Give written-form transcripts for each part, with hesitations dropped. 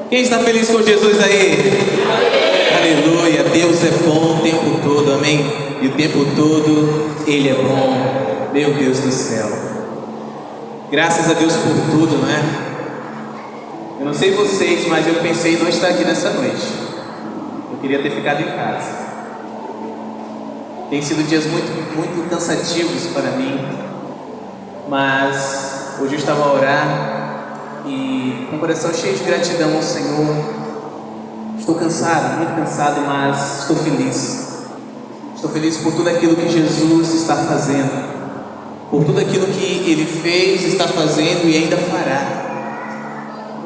Quem está feliz com Jesus aí? Aleluia, Deus é bom o tempo todo, amém? E o tempo todo Ele é bom, meu Deus do céu. Graças a Deus por tudo, não é? Eu não sei vocês, mas eu pensei em não estar aqui nessa noite. Eu queria ter ficado em casa. Tem sido dias muito cansativos para mim, mas hoje eu estava a orar e com o coração cheio de gratidão ao Senhor. Estou cansado, muito cansado, mas estou feliz. Estou feliz por tudo aquilo que Jesus está fazendo, por tudo aquilo que Ele fez, está fazendo e ainda fará.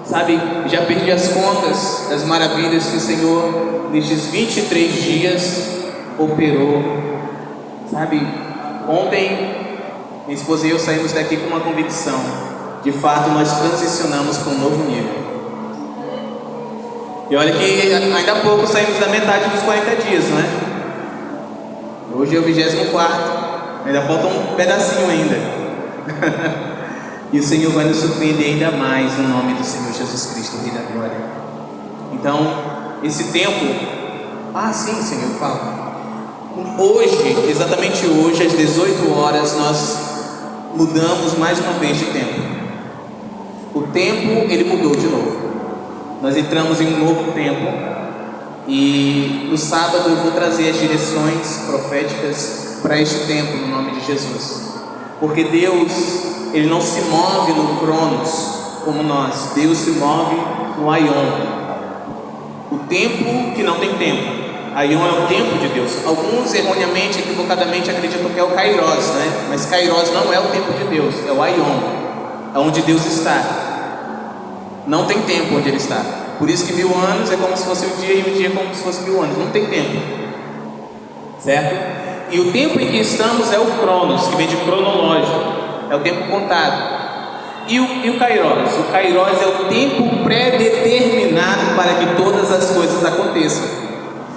Sabe, já perdi as contas das maravilhas que o Senhor nestes 23 dias operou. Sabe, ontem minha esposa e eu saímos daqui com uma convicção: de fato nós transicionamos para um novo nível. E olha que ainda há pouco saímos da metade dos 40 dias, não é? Hoje é o 24º, ainda falta um pedacinho ainda. E o Senhor vai nos surpreender ainda mais no nome do Senhor Jesus Cristo, Rei da Glória. Então, esse tempo... sim, Senhor, fala. Hoje, exatamente hoje, às 18 horas, nós mudamos mais uma vez de tempo. O tempo, ele mudou de novo. Nós entramos em um novo tempo. E no sábado eu vou trazer as direções proféticas para este tempo, no nome de Jesus. Porque Deus, Ele não se move no Cronos como nós. Deus se move no Aion, o tempo que não tem tempo. Aion é o tempo de Deus. Alguns erroneamente, equivocadamente acreditam que é o Kairos, né? Mas Kairos não é o tempo de Deus, é o Aion, é onde Deus está. Não tem tempo onde Ele está. Por isso que 1000 anos é como se fosse um dia, e um dia é como se fosse 1000 anos. Não tem tempo, certo? E o tempo em que estamos é o Cronos, que vem de cronológico, é o tempo contado. E o Kairos? O Kairos é o tempo pré-determinado para que todas as coisas aconteçam.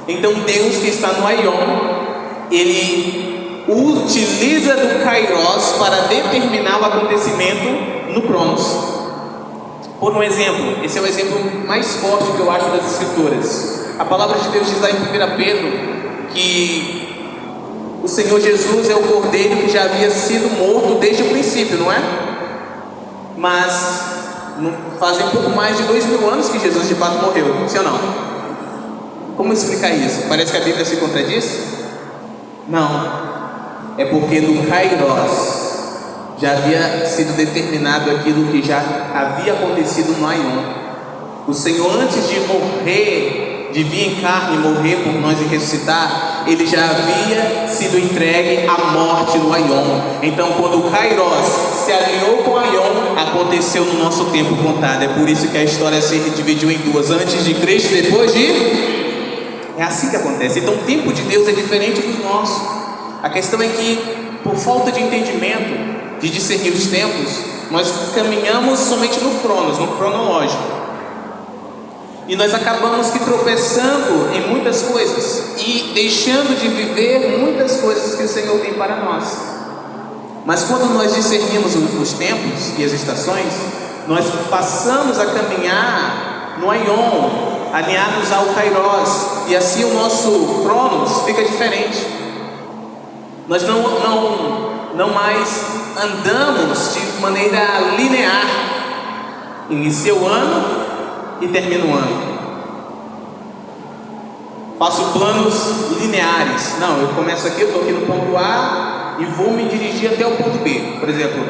Então Deus, que está no Aion, Ele utiliza do Kairos para determinar o acontecimento no Cronos. Por um exemplo, esse é o exemplo mais forte que eu acho das Escrituras. A palavra de Deus diz lá em 1 Pedro que o Senhor Jesus é o Cordeiro que já havia sido morto desde o princípio, não é? Mas fazem pouco mais de 2000 anos que Jesus de fato morreu, sim ou não? Como explicar isso? Parece que a Bíblia se contradiz? Não, é porque no Kairos já havia sido determinado aquilo que já havia acontecido no Aion. O Senhor, antes de morrer, de vir em carne e morrer por nós e ressuscitar, Ele já havia sido entregue à morte no Aion. Então, quando o Kairos se alinhou com o Aion, aconteceu no nosso tempo contado. É por isso que a história se dividiu em duas: antes de Cristo e depois de... É assim que acontece. Então, o tempo de Deus é diferente do nosso. A questão é que, por falta de entendimento, de discernir os tempos, nós caminhamos somente no Cronos, no cronológico, e nós acabamos que tropeçando em muitas coisas e deixando de viver muitas coisas que o Senhor tem para nós. Mas quando nós discernimos os tempos e as estações, nós passamos a caminhar no Aion, alinhados ao Kairos, e assim o nosso Cronos fica diferente. Nós não mais andamos de maneira linear. Inicia o ano e termina o ano. Faço planos lineares. Não, eu começo aqui, eu estou aqui no ponto A e vou me dirigir até o ponto B. Por exemplo,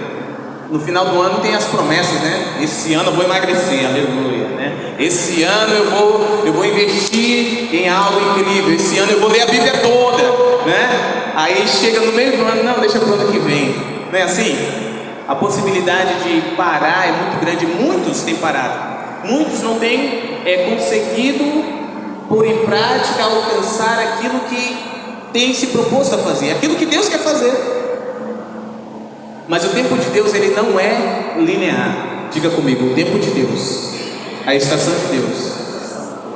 no final do ano tem as promessas, né? Esse ano eu vou emagrecer, aleluia, né? Esse ano eu vou investir em algo incrível. Esse ano eu vou ler a Bíblia toda, né? Aí chega no meio do ano, não, deixa para o ano que vem. Não é assim? A possibilidade de parar é muito grande. Muitos têm parado. Muitos não têm conseguido pôr em prática, alcançar aquilo que tem se proposto a fazer, aquilo que Deus quer fazer. Mas o tempo de Deus, ele não é linear. Diga comigo: o tempo de Deus, a estação de Deus,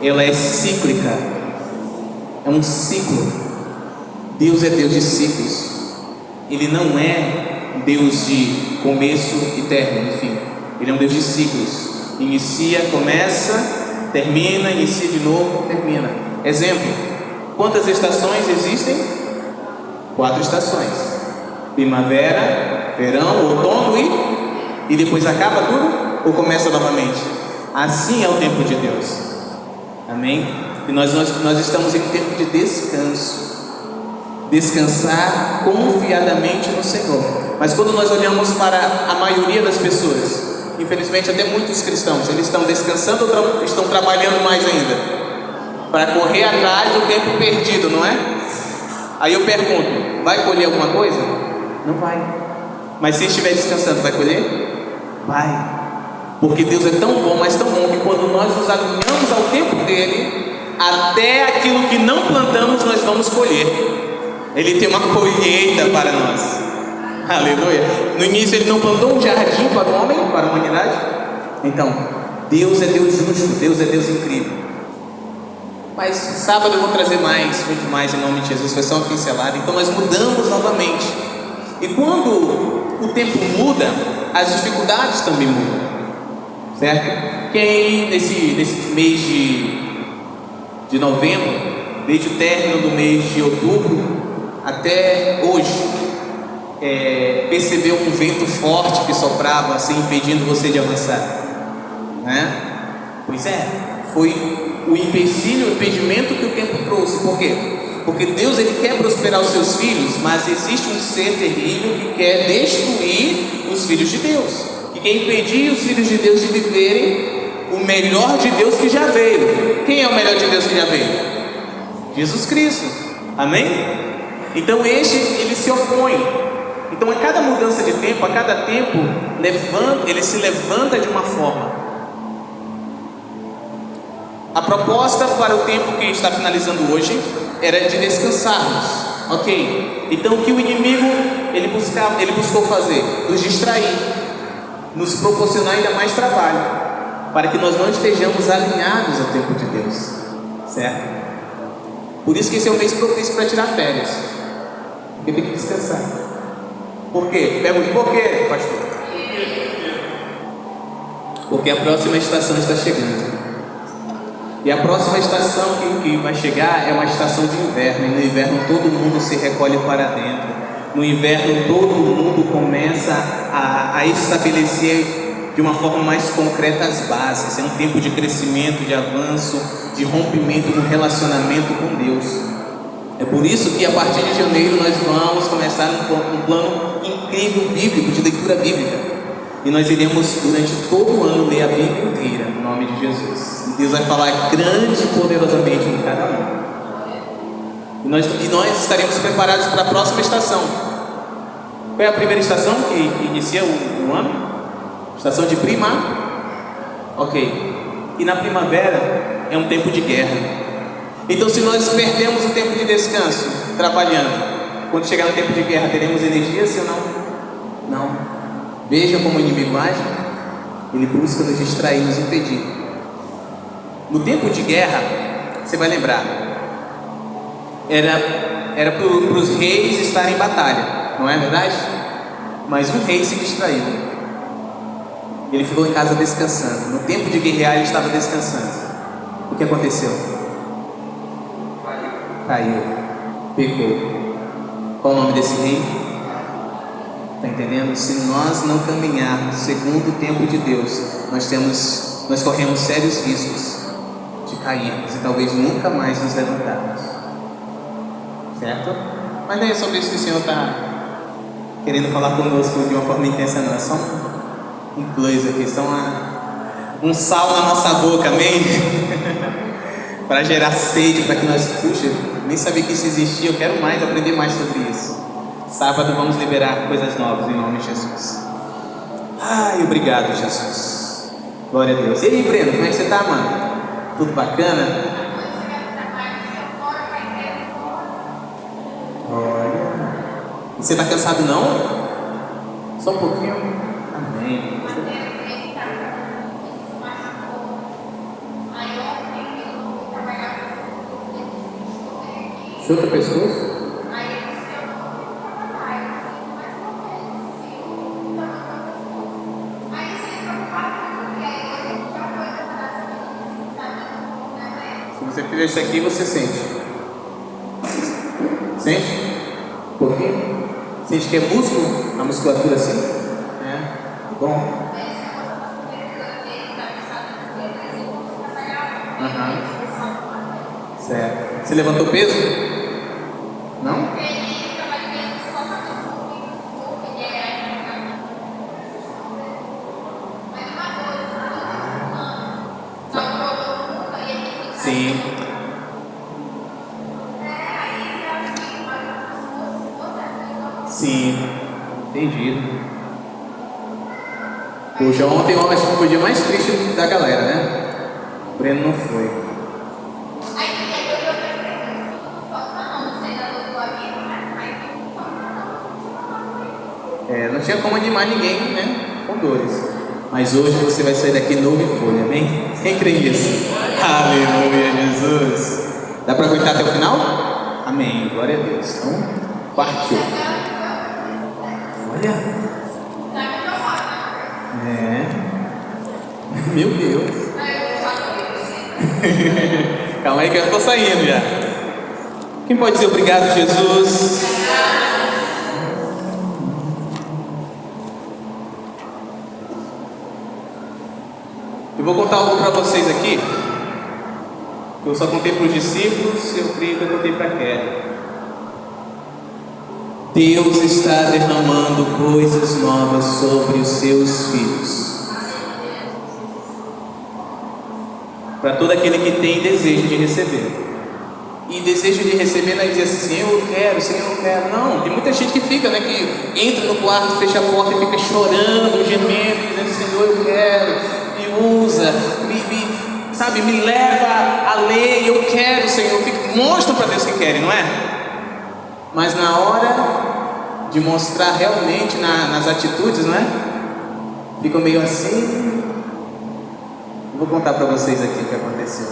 ela é cíclica. É um ciclo. Deus é Deus de ciclos. Ele não é Deus de começo e término, enfim. Ele é um Deus de ciclos. Inicia, começa termina, inicia de novo, termina. Exemplo, quantas estações existem? 4 estações: primavera, verão, outono e depois acaba tudo? Ou começa novamente? Assim é o tempo de Deus. Amém? E nós estamos em tempo de descanso. Descansar confiadamente no Senhor. Mas quando nós olhamos para a maioria das pessoas, infelizmente até muitos cristãos, eles estão descansando ou estão trabalhando mais ainda? Para correr atrás do tempo perdido, não é? Aí eu pergunto, vai colher alguma coisa? Não vai. Mas se estiver descansando, vai colher? Vai. Porque Deus é tão bom, mas tão bom, que quando nós nos alinhamos ao tempo dele, até aquilo que não plantamos nós vamos colher. Ele tem uma colheita para nós. Aleluia. No início ele não plantou um jardim para o homem, para a humanidade. Então, Deus é Deus justo, Deus é Deus incrível. Mas sábado eu vou trazer muito mais em nome de Jesus. Foi só uma pincelada. Então nós mudamos novamente. E quando o tempo muda, as dificuldades também mudam. Certo? Quem nesse mês de novembro, desde o término do mês de outubro até hoje, percebeu um vento forte que soprava assim, impedindo você de avançar, né? Pois é, foi o empecilho, o impedimento que o tempo trouxe. Por quê? Porque Deus ele quer prosperar os seus filhos, mas existe um ser terrível que quer destruir os filhos de Deus, que quer impedir os filhos de Deus de viverem o melhor de Deus que já veio. Quem é o melhor de Deus que já veio? Jesus Cristo. Amém? Então ele se opõe. Então a cada mudança de tempo, a cada tempo ele se levanta de uma forma. A proposta para o tempo que está finalizando hoje era de descansarmos, ok? Então o que o inimigo ele buscou fazer? Nos distrair, nos proporcionar ainda mais trabalho, para que nós não estejamos alinhados ao tempo de Deus, certo? Por isso que esse é o mês propício para tirar férias, porque tem que descansar. Por quê? Pergunte por quê, pastor? Porque a próxima estação está chegando. E a próxima estação que vai chegar é uma estação de inverno. E no inverno todo mundo se recolhe para dentro. No inverno todo mundo começa a estabelecer de uma forma mais concreta as bases. É um tempo de crescimento, de avanço, de rompimento no relacionamento com Deus. É por isso que a partir de janeiro nós vamos começar um plano incrível bíblico, de leitura bíblica. E nós iremos durante todo o ano ler a Bíblia inteira, no nome de Jesus. E Deus vai falar grande e poderosamente em cada um. E nós estaremos preparados para a próxima estação. Qual é a primeira estação que inicia o ano? Estação de Ok. E na primavera é um tempo de guerra. Então se nós perdemos o tempo de descanso trabalhando, quando chegar no tempo de guerra teremos energia, sim ou não? Não. Veja como o inimigo age. Ele busca nos distrair, nos impedir. No tempo de guerra, você vai lembrar, era para os reis estarem em batalha, não é verdade? Mas um rei se distraiu. Ele ficou em casa descansando. No tempo de guerrear ele estava descansando. O que aconteceu? Caiu, pecou. Qual o nome desse rei? Está entendendo? Se nós não caminharmos segundo o tempo de Deus, nós corremos sérios riscos de cairmos e talvez nunca mais nos levantarmos. Certo? Mas não é sobre isso que o Senhor está querendo falar conosco de uma forma intensa, não. É só um plus aqui, só um sal na nossa boca, amém? Para gerar sede, para que nós, puxa, nem sabia que isso existia, eu quero mais, aprender mais sobre isso. Sábado vamos liberar coisas novas em nome de Jesus. Ai, obrigado, Jesus. Glória a Deus. E aí, Breno, como é que você está, mano? Tudo bacana? Olha. Você está cansado não? Só um pouquinho? Amém. Chuta o pescoço? você fizer isso aqui, você sente. Sente? Um pouquinho? Sente que é músculo? A musculatura assim? É. Bom. Certo. Você levantou peso? Não? Sim. Sim. Entendi. Poxa, ontem eu acho que foi o dia mais triste da galera, né? O Breno não foi. Não tinha como animar ninguém, né? Com dores. Mas hoje você vai sair daqui novo em folha, amém? Quem crê nisso? Aleluia, Jesus. Dá para aguentar até o final? Amém, glória a Deus. Então, partiu. Olha. Meu Deus. Calma aí que eu estou saindo já. Quem pode dizer obrigado, Jesus? Eu vou contar algo para vocês aqui. Eu só contei para os discípulos, eu creio que eu contei para Kelly. Deus está derramando coisas novas sobre os seus filhos. Para todo aquele que tem desejo de receber. E desejo de receber não é dizer assim, Senhor, eu quero, Senhor, eu não quero. Não, tem muita gente que fica, né? Que entra no quarto, fecha a porta e fica chorando, gemendo, dizendo, Senhor, eu quero. Me usa, me leva a lei, eu quero, Senhor. Mostra para Deus que querem, não é? Mas na hora de mostrar realmente nas atitudes, não é? Ficam meio assim. Vou contar para vocês aqui o que aconteceu.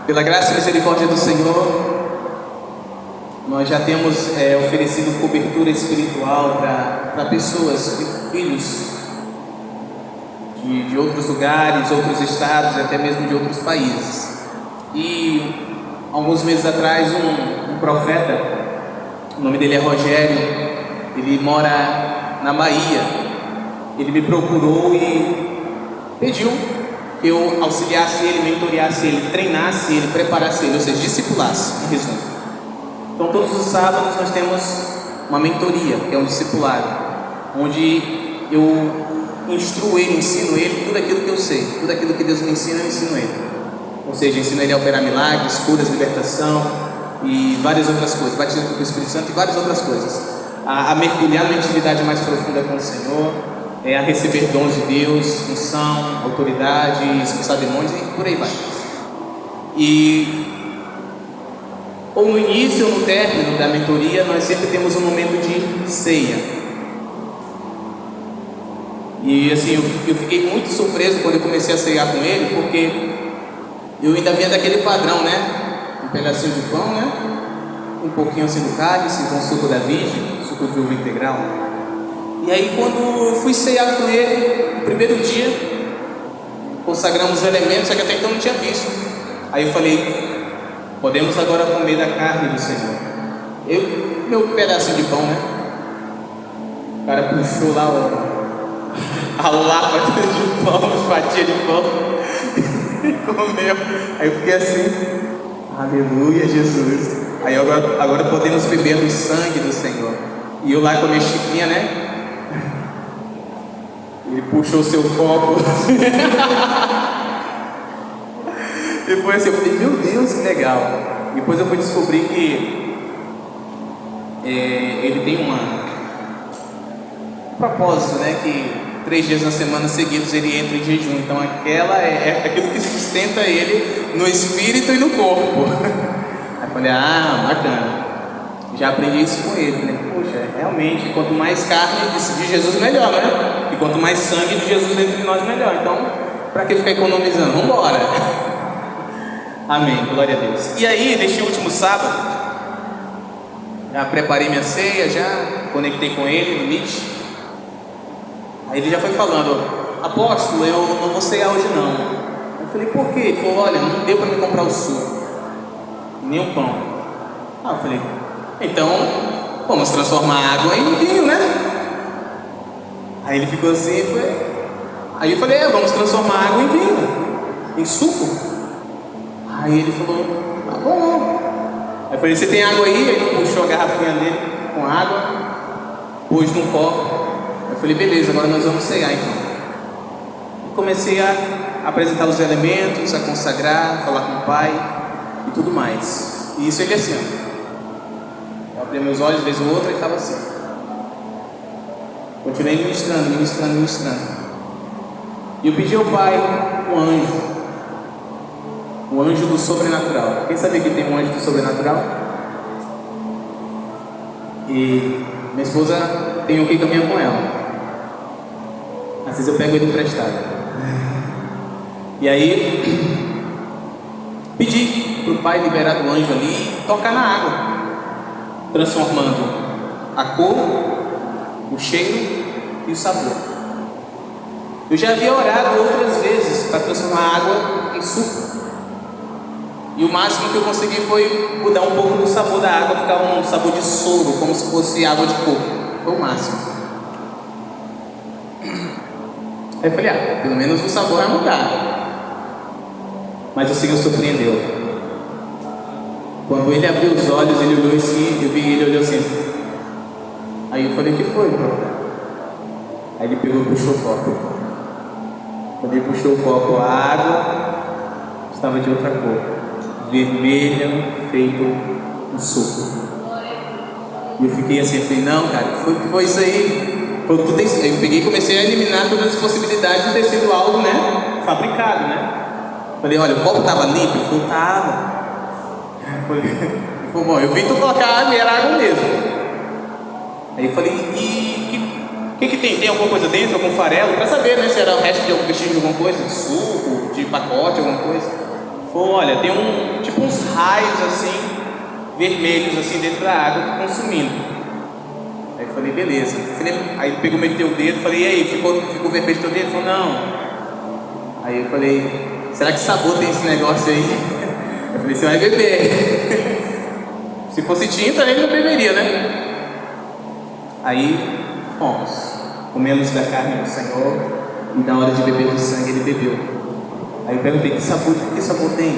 Pela graça e misericórdia do Senhor, nós já temos oferecido cobertura espiritual para pessoas, filhos de outros lugares, outros estados, até mesmo de outros países. E alguns meses atrás, um profeta, o nome dele é Rogério, ele mora na Bahia. Ele me procurou e pediu que eu auxiliasse ele, mentoreasse ele, treinasse ele, preparasse ele, ou seja, discipulasse, em resumo. Então todos os sábados nós temos uma mentoria, que é um discipulado, onde eu instruo ele, ensino ele tudo aquilo que eu sei, tudo aquilo que Deus me ensina, eu ensino ele. Ou seja, ensino ele a operar milagres, curas, libertação e várias outras coisas, batismo com o Espírito Santo e várias outras coisas. A mergulhar na intimidade mais profunda com o Senhor, a receber dons de Deus, unção, autoridade, expulsar demônios e por aí vai. E ou no início ou no término da mentoria, nós sempre temos um momento de ceia. E assim, eu fiquei muito surpreso quando eu comecei a ceiar com ele, porque eu ainda vinha daquele padrão, né? Um pedacinho de pão, né? Um pouquinho assim do cálice, com suco da virgem, suco de uva integral. E aí quando eu fui ceiar com ele, no primeiro dia, consagramos os elementos, só que até então não tinha visto. Aí eu falei, podemos agora comer da carne do Senhor. Meu pedacinho de pão, né? O cara puxou lá a lapa de pão, fatia de pão, e comeu. Aí eu fiquei assim, aleluia, Jesus. Aí agora podemos beber do sangue do Senhor. E eu lá com a minha xicrinha, né? Ele puxou seu copo. Depois assim, eu falei, meu Deus, que legal. Depois eu fui descobrir que ele tem um propósito, né? Que 3 dias na semana seguidos ele entra em jejum. Então aquela é aquilo que sustenta ele no espírito e no corpo. Aí eu falei, bacana. Já aprendi isso com ele, né? Poxa, realmente, quanto mais carne de Jesus, melhor, né? E quanto mais sangue de Jesus dentro de nós, melhor. Então, para que ficar economizando? Vamos embora. Amém, glória a Deus. E aí, neste último sábado, já preparei minha ceia, já conectei com ele no Meet. Aí ele já foi falando, apóstolo, eu não vou ceiar hoje não. Eu falei, por quê? Ele falou, olha, não deu para me comprar o suco, nem o pão. Eu falei, então vamos transformar a água em vinho, né? Aí ele ficou assim, aí eu falei, vamos transformar a água em vinho, em suco. Aí ele falou, tá bom. Aí eu falei, você tem água aí? Ele puxou a garrafinha dele com água, pôs num copo. Eu falei, beleza, agora nós vamos cear então. E comecei a apresentar os elementos, a consagrar, falar com o Pai e tudo mais. E isso ele assim, ó. Eu abri meus olhos, vez ou outra, e estava assim. Continuei ministrando. E eu pedi ao Pai um anjo do sobrenatural. Quem sabia que tem um anjo do sobrenatural? E minha esposa tem um que caminha com ela. Às vezes eu pego ele emprestado. E aí pedi para o Pai liberar do anjo ali e tocar na água, transformando a cor, o cheiro e o sabor. Eu já havia orado outras vezes para transformar a água em suco. E o máximo que eu consegui foi mudar um pouco do sabor da água, ficar um sabor de soro, como se fosse água de coco. Foi o máximo. Aí eu falei, pelo menos o sabor vai mudar. Mas o Senhor surpreendeu. Quando ele abriu os olhos, ele olhou assim, eu vi ele olhou assim. Aí eu falei, o que foi, profeta? Aí ele pegou e puxou o copo. Quando ele puxou o copo, a água estava de outra cor, vermelha, feito um suco. E eu fiquei assim, eu falei, não, cara, que foi isso aí? Eu peguei e comecei a eliminar todas as possibilidades de ter sido algo, né, fabricado, né? Falei, olha, o copo estava limpo? Ele falou, estava. Ele falou, bom, eu vi tu colocar água e era água mesmo. Aí eu falei, o que tem? Tem alguma coisa dentro, algum farelo? Para saber, né, se era o resto de algum vestígio de alguma coisa, de suco, de pacote, alguma coisa. Ele falou, olha, tem tipo uns raios assim, vermelhos assim dentro da água, consumindo. Aí eu falei, beleza. Aí ele pegou, meteu o dedo, falei, e aí, ficou vermelho teu dedo? Ele falou, não. Aí eu falei, será que sabor tem esse negócio aí? Eu falei, você vai beber. Se fosse tinta, ele não beberia, né? Aí fomos, comemos da carne do Senhor, e na hora de beber do sangue ele bebeu. Aí eu perguntei, que sabor tem?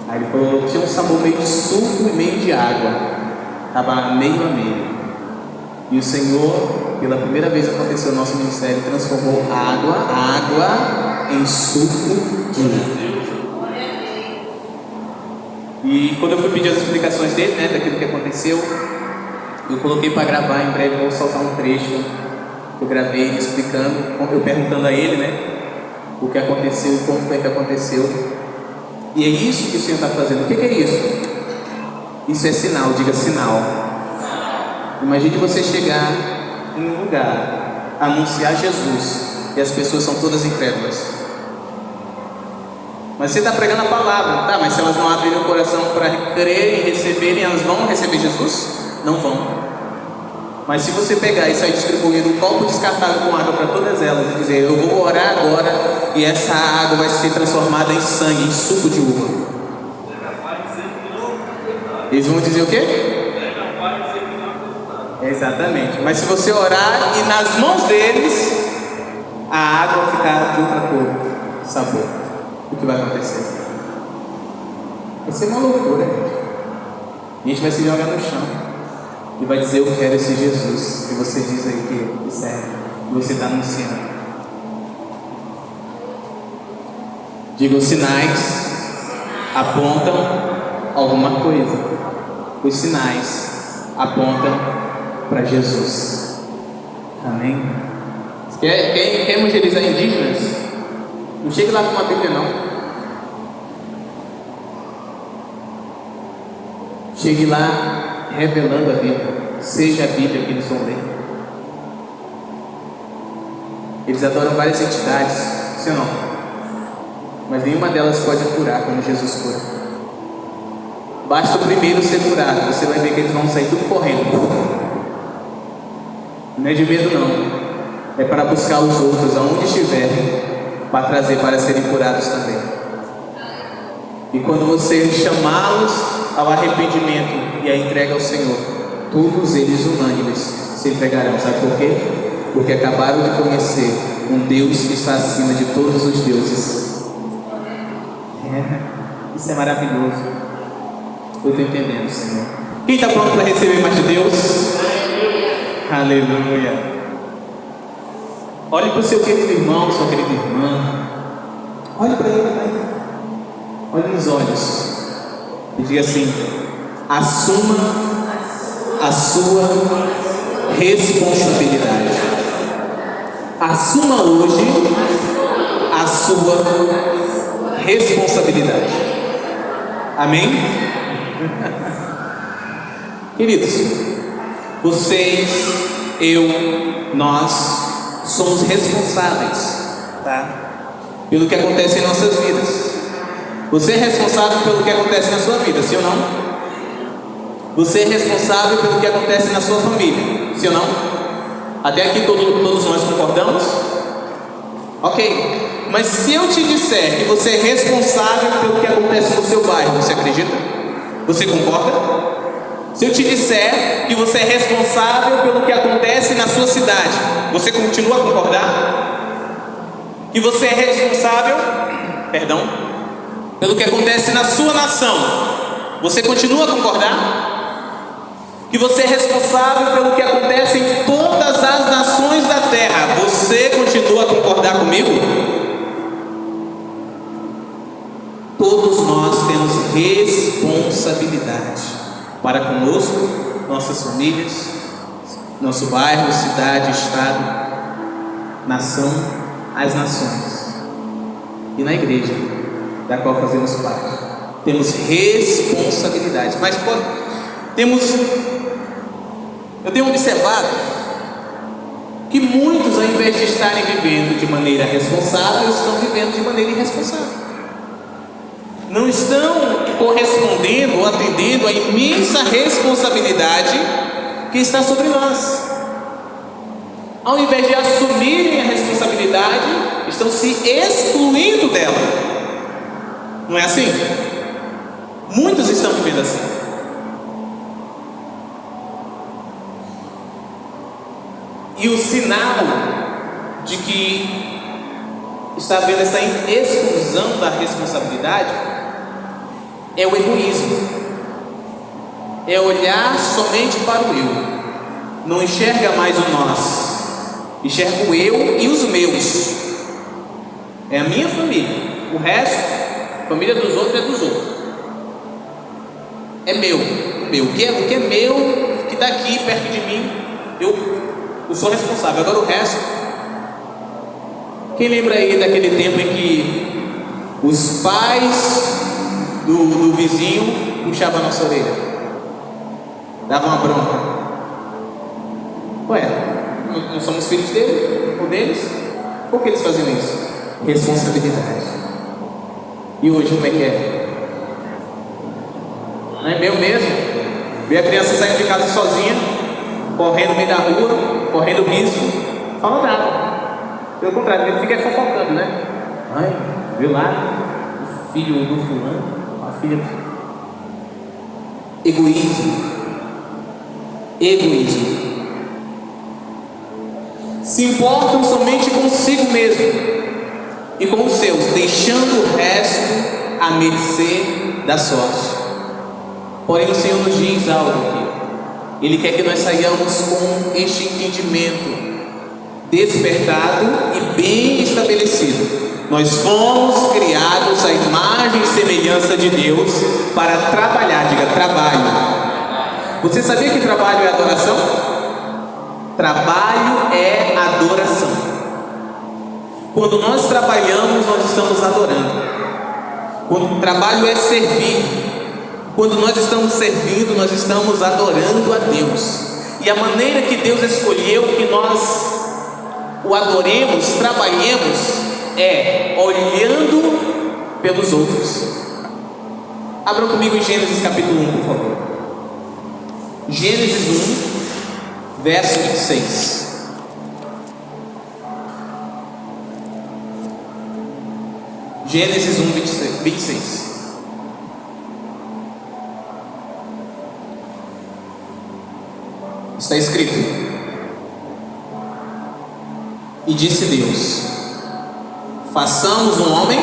Aí ele falou, tinha um sabor meio de suco e meio de água, estava meio a meio. E o Senhor, pela primeira vez aconteceu no nosso ministério, transformou a água em suco de uva. E quando eu fui pedir as explicações dele, né, daquilo que aconteceu, eu coloquei para gravar. Em breve vou soltar um trecho que eu gravei explicando, eu perguntando a ele, né, o que aconteceu, como foi que aconteceu. E é isso que o Senhor está fazendo. O que é isso? Isso é sinal, diga sinal. Imagine você chegar em um lugar, anunciar Jesus, e as pessoas são todas incrédulas. Mas você está pregando a palavra, tá? Mas se elas não abrirem o coração para crer e receberem, elas vão receber Jesus? Não vão. Mas se você pegar e sair distribuindo um copo descartável com água para todas elas e dizer, eu vou orar agora e essa água vai ser transformada em sangue, em suco de uva, eles vão dizer o quê? Exatamente. Mas se você orar e nas mãos deles a água ficar de outra cor, sabor, o que vai acontecer? Vai ser uma loucura, gente. A gente vai se jogar no chão e vai dizer, eu quero esse Jesus. E você diz aí que serve, e você está anunciando. Diga, os sinais apontam alguma coisa. Os sinais apontam para Jesus. Amém? Quer evangelizar indígenas? Não chegue lá com uma Bíblia, não. Chegue lá revelando a Bíblia. Seja a Bíblia que eles vão ler. Eles adoram várias entidades, sim ou não? Mas nenhuma delas pode curar como Jesus cura. Basta o primeiro ser curado, você vai ver que eles vão sair tudo correndo. Não é de medo, não. É para buscar os outros aonde estiverem, para trazer para serem curados também. E quando você chamá-los ao arrependimento e à entrega ao Senhor, todos eles unânimes se entregarão. Sabe por quê? Porque acabaram de conhecer um Deus que está acima de todos os deuses. Isso é maravilhoso. Eu estou entendendo, Senhor. Quem está pronto para receber mais de Deus? Aleluia. Olhe para o seu querido irmão, sua querida irmã. Olhe para ele, Pai. Olhe nos olhos e diga assim: assuma a sua responsabilidade. Assuma hoje a sua responsabilidade. Amém? Queridos, vocês, eu, nós somos responsáveis, tá? Pelo que acontece em nossas vidas. Você é responsável pelo que acontece na sua vida, sim ou não? Você é responsável pelo que acontece na sua família, sim ou não? Até aqui todos nós concordamos? Ok. Mas se eu te disser que você é responsável pelo que acontece no seu bairro, você acredita? Você concorda? Se eu te disser que você é responsável pelo que acontece na sua cidade, você continua a concordar? Que você é responsável, pelo que acontece na sua nação, você continua a concordar? Que você é responsável pelo que acontece em todas as nações da terra, você continua a concordar comigo? Todos nós temos responsabilidade para conosco, nossas famílias, nosso bairro, cidade, estado, nação, as nações e na igreja da qual fazemos parte. Temos responsabilidades, mas eu tenho observado que muitos, ao invés de estarem vivendo de maneira responsável, estão vivendo de maneira irresponsável. Não estão correspondendo ou atendendo à imensa responsabilidade que está sobre nós. Ao invés de assumirem a responsabilidade, estão se excluindo dela. Não é assim? Muitos estão vivendo assim. E o sinal de que está havendo essa exclusão da responsabilidade é o egoísmo. É olhar somente para o eu. Não enxerga mais o nós. Enxerga o eu e os meus. É a minha família. O resto, a família dos outros é dos outros. É meu. O que é meu, que está aqui perto de mim, eu sou responsável. Agora o resto. Quem lembra aí daquele tempo em que os pais do vizinho puxavam a nossa orelha, davam uma bronca? Ué, não somos filhos dele ou deles? Por que eles faziam isso? Responsabilidade. E hoje como é que é? Não é meu mesmo? Ver a criança saindo de casa sozinha, correndo no meio da rua, correndo risco, não fala nada. Pelo contrário, ele fica fofocando, né? Ai, viu lá? O filho do fulano, a filha. Egoísmo. Se importam somente consigo mesmo e com os seus, deixando o resto à mercê da sorte. Porém, o Senhor nos diz algo aqui. Ele quer que nós saiamos com este entendimento despertado e bem estabelecido. Nós fomos criados à imagem e semelhança de Deus para trabalhar. Diga, trabalho. Você sabia que trabalho é adoração? Trabalho é adoração. Quando nós trabalhamos, nós estamos adorando. Quando o trabalho é servir, quando nós estamos servindo, nós estamos adorando a Deus. E a maneira que Deus escolheu que nós o adoremos, trabalhemos, é olhando pelos outros. Abra comigo em Gênesis capítulo 1, por favor. Gênesis 1, verso 26. Gênesis 1, 26. Está escrito: e disse Deus: façamos um homem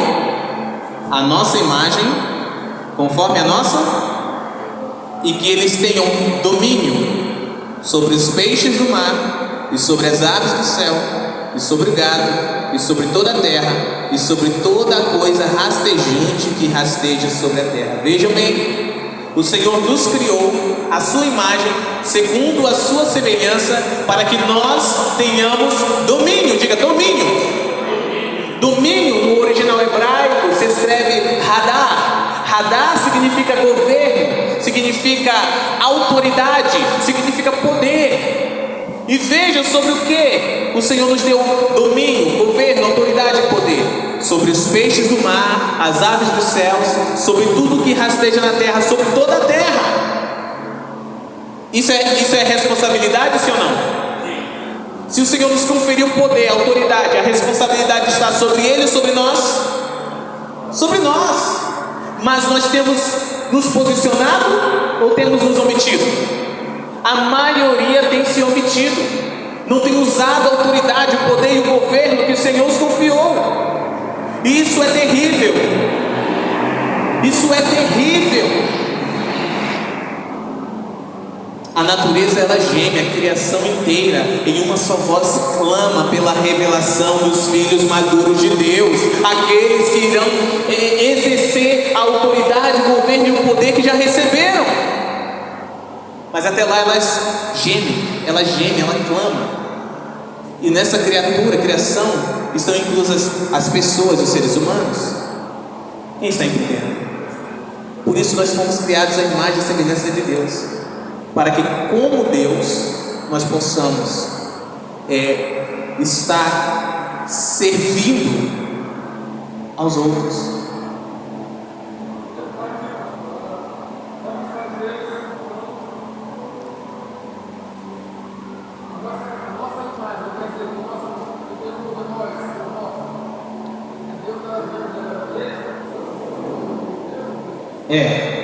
à nossa imagem, conforme a nossa, e que eles tenham domínio sobre os peixes do mar, e sobre as aves do céu, e sobre o gado, e sobre toda a terra, e sobre toda coisa rastejante que rasteja sobre a terra. Vejam bem, o Senhor nos criou à sua imagem, segundo a sua semelhança, para que nós tenhamos domínio. Diga domínio. Domínio no original hebraico se escreve hadar. Hadar significa governo, significa autoridade, significa poder. E veja sobre o que o Senhor nos deu domínio, governo, autoridade e poder. Sobre os peixes do mar, as aves dos céus, sobre tudo que rasteja na terra, sobre toda a terra. Isso é responsabilidade, sim ou não? Se o Senhor nos conferiu poder, autoridade, a responsabilidade está sobre Ele ou sobre nós? Sobre nós. Mas nós temos nos posicionado ou temos nos omitido? A maioria tem se omitido, não tem usado a autoridade, o poder e o governo que o Senhor nos confiou. E isso é terrível. Isso é terrível. A natureza ela geme, a criação inteira em uma só voz clama pela revelação dos filhos maduros de Deus, aqueles que irão exercer a autoridade, o governo e o poder que já receberam. Mas até lá elas gemem, ela clama. E nessa criação estão inclusas as pessoas, os seres humanos. Quem está entendendo? Por isso nós fomos criados à imagem e semelhança de Deus, para que como Deus nós possamos estar servindo aos outros.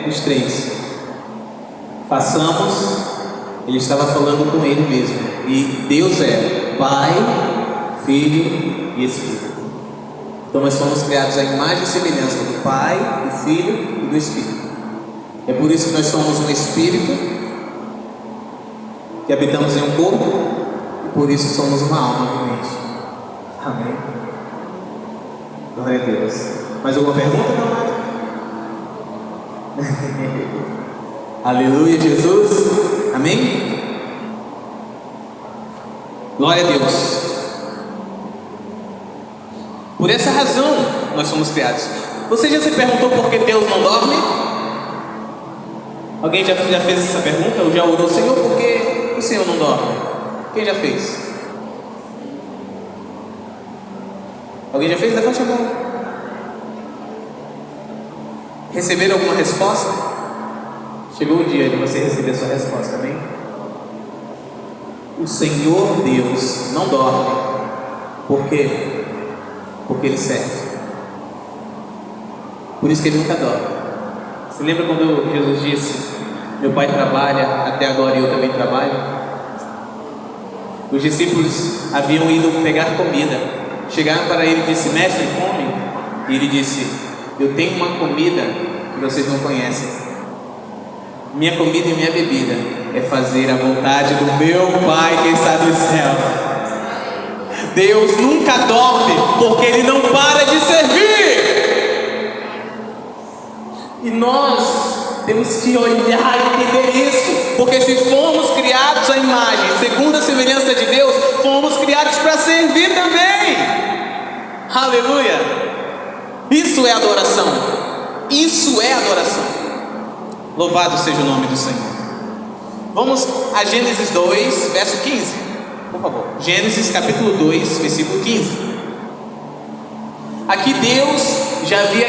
Os três. Façamos, ele estava falando com ele mesmo. E Deus é Pai, Filho e Espírito. Então nós fomos criados à imagem e semelhança do Pai, do Filho e do Espírito. É por isso que nós somos um Espírito, que habitamos em um corpo, e por isso somos uma alma vivente. Amém? Glória a Deus. Mais alguma pergunta, meu amado? Aleluia, Jesus. Amém? Glória a Deus. Por essa razão nós somos criados. Você já se perguntou por que Deus não dorme? Alguém já fez essa pergunta? Ou já orou, Senhor, por que o Senhor não dorme? Quem já fez? Alguém já fez? Levante a mão. Receberam alguma resposta? Chegou o dia de você receber a sua resposta, amém? O Senhor Deus não dorme. Por quê? Porque Ele serve. Por isso que Ele nunca dorme. Você lembra quando Jesus disse: meu Pai trabalha, até agora eu também trabalho? Os discípulos haviam ido pegar comida. Chegaram para Ele e disse: mestre, come. E Ele disse: eu tenho uma comida que vocês não conhecem. Minha comida e minha bebida é fazer a vontade do meu Pai que está no céu. Deus nunca dorme, porque Ele não para de servir. E nós temos que olhar e entender isso, porque se formos criados à imagem, segundo a semelhança de Deus, fomos criados para servir também. Aleluia. Isso é adoração. Isso é adoração. Louvado seja o nome do Senhor. Vamos a Gênesis 2, verso 15. Por favor. Gênesis capítulo 2, versículo 15. Aqui Deus já havia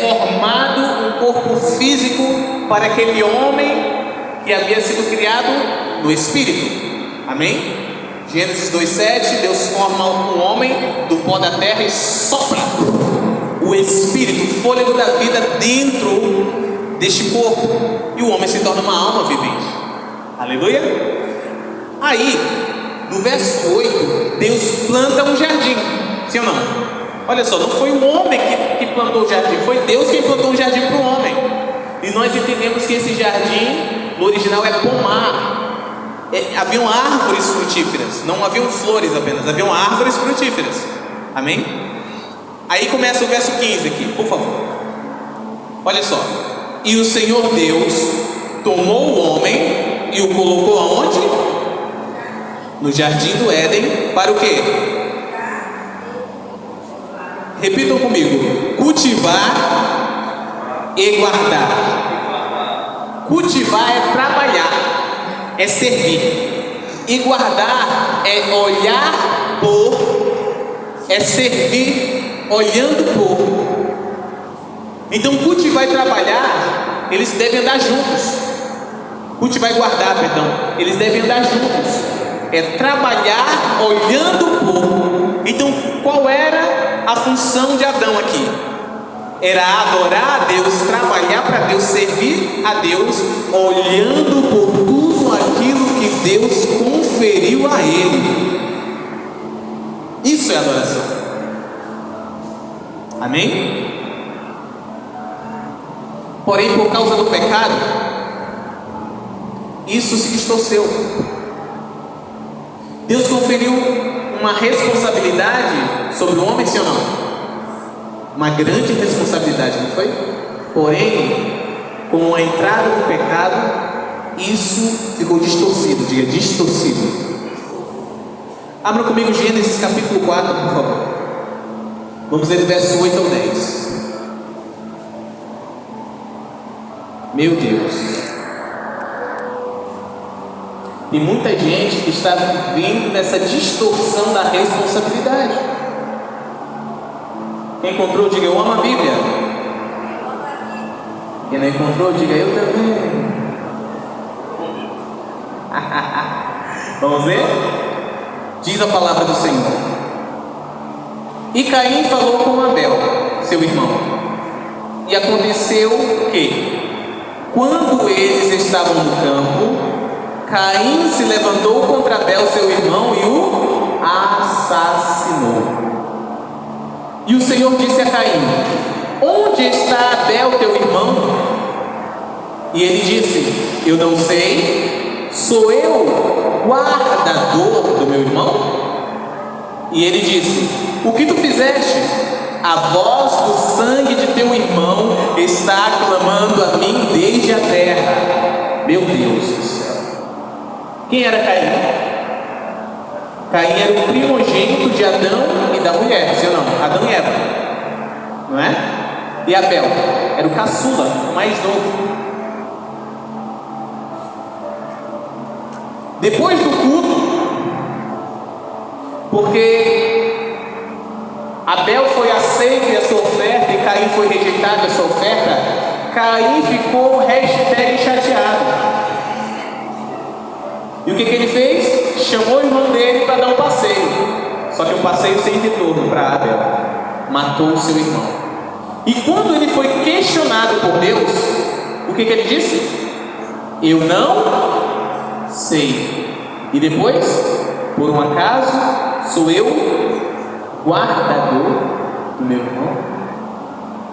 formado um corpo físico para aquele homem que havia sido criado no Espírito. Amém? Gênesis 2:7, Deus forma um homem do pó da terra e sopra o Espírito, o fôlego da vida dentro deste corpo, e o homem se torna uma alma vivente. Aleluia! Aí, no verso 8, Deus planta um jardim, sim ou não? Olha só, não foi o homem que plantou o jardim, foi Deus quem plantou um jardim para o homem. E nós entendemos que esse jardim, no original, é pomar. Haviam árvores frutíferas, não haviam flores apenas, haviam árvores frutíferas. Amém? Aí começa o verso 15 aqui, por favor. Olha só. E o Senhor Deus tomou o homem e o colocou aonde? No jardim do Éden, para o quê? Repitam comigo: cultivar e guardar. Cultivar é trabalhar, é servir. E guardar é olhar por, é servir olhando por. Então cultivar e trabalhar, eles devem andar juntos. Cultivar e guardar, perdão, eles devem andar juntos. É trabalhar olhando por. Então qual era a função de Adão aqui? Era adorar a Deus, trabalhar para Deus, servir a Deus, olhando por tudo aquilo que Deus conferiu a ele. Isso é adoração. Amém? Porém, por causa do pecado, isso se distorceu. Deus conferiu uma responsabilidade sobre o homem, sim ou não? Uma grande responsabilidade, não foi? Porém, com a entrada do pecado, isso ficou distorcido. Diga, distorcido. Abra comigo Gênesis capítulo 4, por favor. Vamos ler verso 8 ao 10. Meu Deus. Tem muita gente que está vivendo nessa distorção da responsabilidade. Quem encontrou, diga, eu amo a Bíblia. Quem não encontrou, diga, eu também. Vamos ver? Diz a palavra do Senhor. E Caim falou com Abel, seu irmão. E aconteceu que, quando eles estavam no campo, Caim se levantou contra Abel, seu irmão, e o assassinou. E o Senhor disse a Caim: onde está Abel, teu irmão? E ele disse: eu não sei, sou eu guardador do meu irmão? E ele disse: o que tu fizeste? A voz do sangue de teu irmão está clamando a mim desde a terra. Meu Deus do céu. Quem era Caim? Caim era o primogênito de Adão e da mulher, sim ou não? Adão e Eva, não é? E Abel era o caçula, o mais novo. Depois do culto, porque Abel foi aceito e a sua oferta, e Caim foi rejeitado a sua oferta, Caim ficou #chateado. E o que ele fez? Chamou o irmão dele para dar um passeio. Só que um passeio sem retorno para Abel. Matou o seu irmão. E quando ele foi questionado por Deus, o que ele disse? Eu não sei. E depois, por um acaso, sou eu guardador do meu irmão?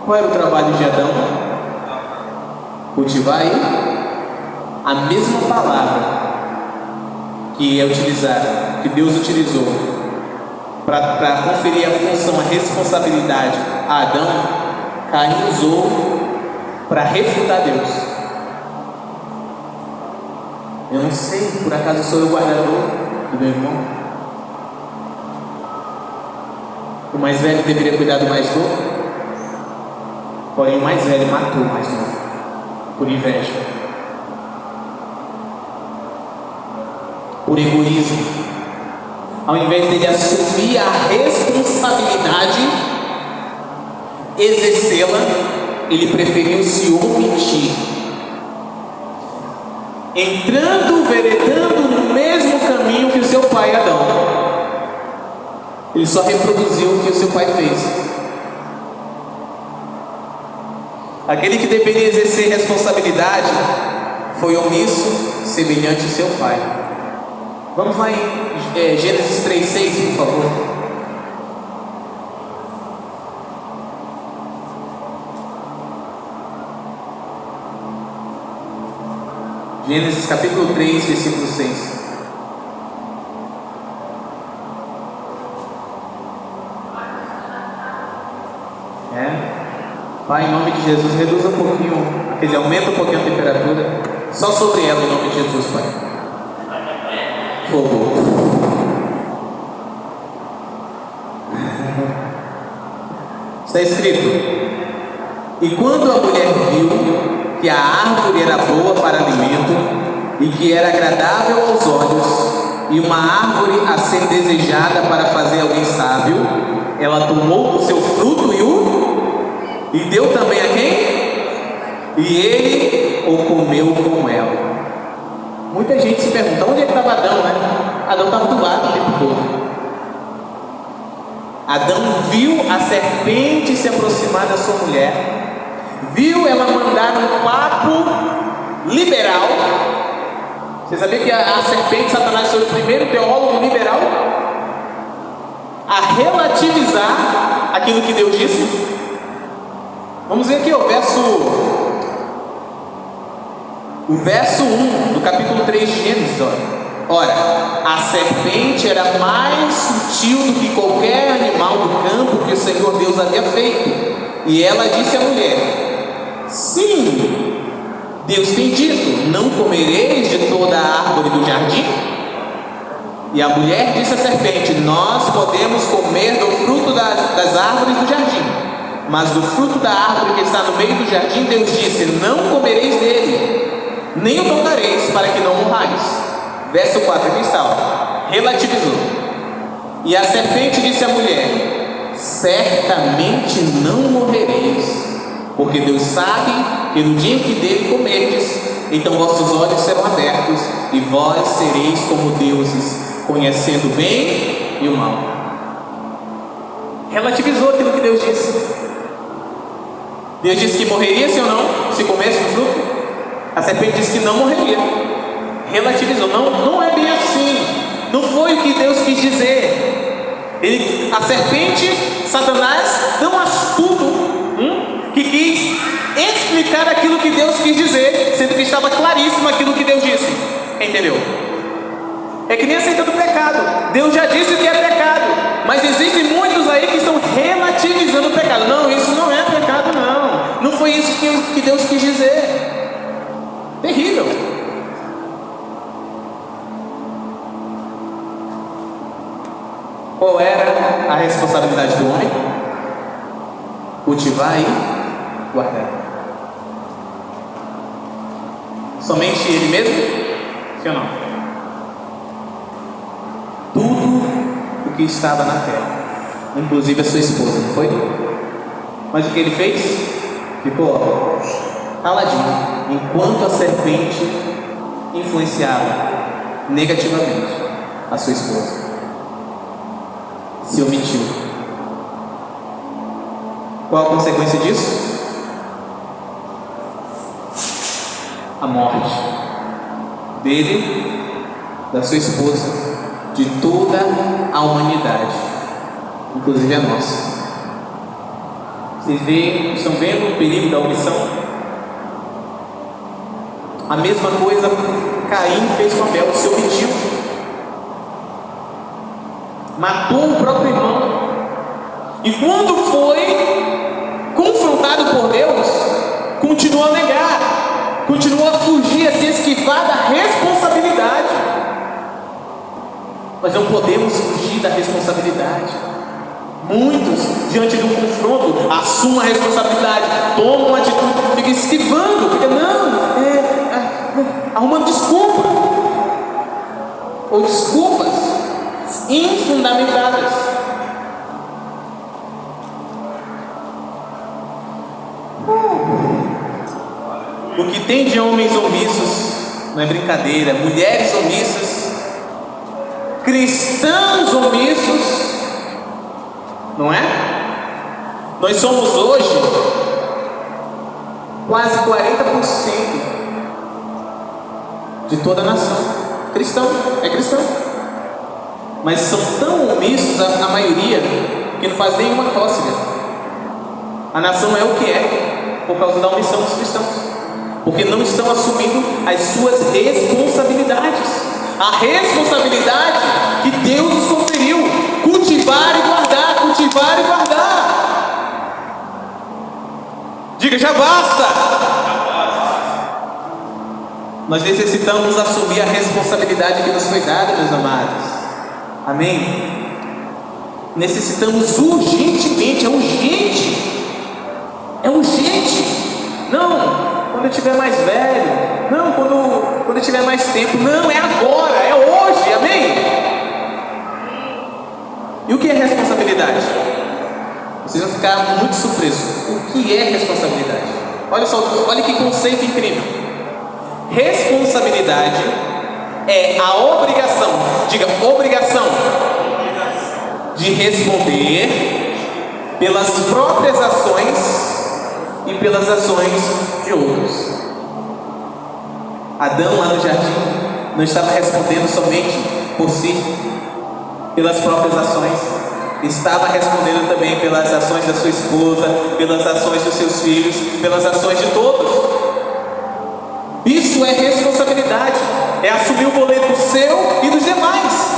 Qual era o trabalho de Adão? Cultivar aí a mesma palavra que é utilizada, que Deus utilizou para conferir a função, a responsabilidade a Adão, Caim usou para refutar Deus. Eu não sei, por acaso sou eu o guardador do meu irmão? O mais velho deveria cuidar do mais novo, porém o mais velho matou o mais novo, por inveja, por egoísmo. Ao invés dele assumir a responsabilidade, exercê-la, ele preferiu se omitir, veredando no mesmo caminho que o seu pai Adão. Ele só reproduziu o que o seu pai fez. Aquele que deveria exercer responsabilidade foi omisso, semelhante ao seu pai. Vamos lá em Gênesis 3:6, por favor. Gênesis capítulo 3, versículo 6. Pai, em nome de Jesus, reduza um pouquinho, quer dizer, aumenta um pouquinho a temperatura, só sobre ela, em nome de Jesus, Pai. Por favor. Está escrito: e quando a mulher viu que a árvore era boa para alimento e que era agradável aos olhos e uma árvore a ser desejada para fazer alguém sábio, ela tomou do seu fruto e deu também a quem? E ele o comeu com ela. Muita gente se pergunta: onde é que estava Adão, né? Adão estava do lado o tempo todo. Adão viu a serpente se aproximar da sua mulher, viu ela mandar um papo liberal. Você sabia que a serpente, Satanás, foi o primeiro teólogo liberal a relativizar aquilo que Deus disse? Vamos ver aqui o verso 1 do capítulo 3 de Gênesis. Ora, a serpente era mais sutil do que qualquer animal do campo que o Senhor Deus havia feito. E ela disse à mulher: sim, Deus tem dito, não comereis de toda a árvore do jardim? E a mulher disse à serpente: nós podemos comer do fruto das árvores do jardim. Mas do fruto da árvore que está no meio do jardim, Deus disse: não comereis dele, nem o tocareis, para que não morrais. Verso 4, aqui está, relativizou. E a serpente disse à mulher: certamente não morrereis, porque Deus sabe que no dia em que dele comerdes, então vossos olhos serão abertos, e vós sereis como deuses, conhecendo o bem e o mal. Relativizou aquilo que Deus disse. Deus disse que morreria, sim ou não, se comesse do fruto. A serpente disse que não morreria. Relativizou. Não é bem assim. Não foi o que Deus quis dizer. A serpente, Satanás, tão astuto, que quis explicar aquilo que Deus quis dizer, sendo que estava claríssimo aquilo que Deus disse. Entendeu? É que nem aceitando o pecado. Deus já disse que é pecado, mas existem muitos aí que estão relativizando o pecado. Não, isso não é pecado, não. Não foi isso que Deus quis dizer. Terrível. Qual era a responsabilidade do homem? Cultivar e guardar. Somente ele mesmo? Sim ou não? Tudo o que estava na terra, inclusive a sua esposa, não foi? Mas o que ele fez? Ficou caladinho, enquanto a serpente influenciava negativamente a sua esposa. Se omitiu. Qual a consequência disso? A morte dele, da sua esposa, de toda a humanidade, inclusive a nossa. Vocês estão vendo o perigo da omissão? A mesma coisa Caim fez com Abel, se omitiu. Matou o próprio irmão. E quando foi confrontado por Deus, continuou a negar, continuou a fugir, a se esquivar da responsabilidade. Mas não podemos fugir da responsabilidade. Muitos, diante de um confronto, assumem a responsabilidade, tomam uma atitude, ficam esquivando, arrumando desculpa, ou desculpas infundamentadas. O que tem de homens omissos não é brincadeira, mulheres omissas, cristãos omissos, não é? Nós somos hoje quase 40% de toda a nação cristão, é cristão. mas são tão omissos, a maioria, que não faz nenhuma cócega. A nação é o que é por causa da omissão dos cristãos, porque não estão assumindo as suas responsabilidades, a responsabilidade que Deus nos conferiu: cultivar e guardar, cultivar e guardar. Diga, já basta. Nós necessitamos assumir a responsabilidade que nos foi dada, meus amados. Amém? Necessitamos urgentemente, é urgente. Não, quando eu tiver mais velho, não, quando eu tiver mais tempo, não, é agora, é hoje, amém? E o que é responsabilidade? Vocês vão ficar muito surpresos. O que é responsabilidade? Olha só, olha que conceito incrível. Responsabilidade é a obrigação, diga, obrigação, de responder pelas próprias ações e pelas ações de outros. Adão, lá no jardim, não estava respondendo somente por si, pelas próprias ações, estava respondendo também pelas ações da sua esposa, pelas ações dos seus filhos, pelas ações de todos. Isso é responsabilidade, é assumir o boleto seu e dos demais.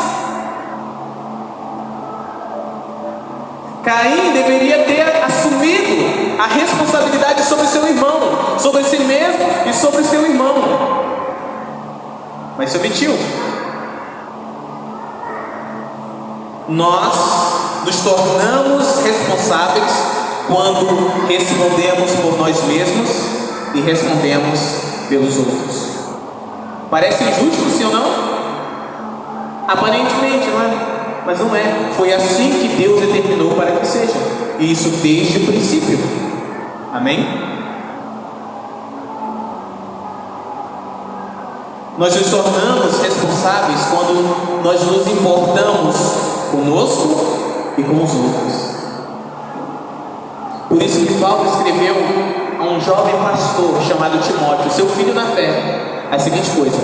Caim deveria ter assumido a responsabilidade sobre seu irmão, sobre si mesmo e sobre seu irmão, mas se omitiu. Nós nos tornamos responsáveis quando respondemos por nós mesmos e respondemos pelos outros. Parece injusto, sim ou não? Aparentemente, não é? Mas não é. Foi assim que Deus determinou para que seja, e isso desde o princípio. Amém? Nós nos tornamos responsáveis quando nós nos importamos conosco e com os outros. Por isso que Paulo escreveu a um jovem pastor chamado Timóteo, seu filho na fé, a seguinte coisa: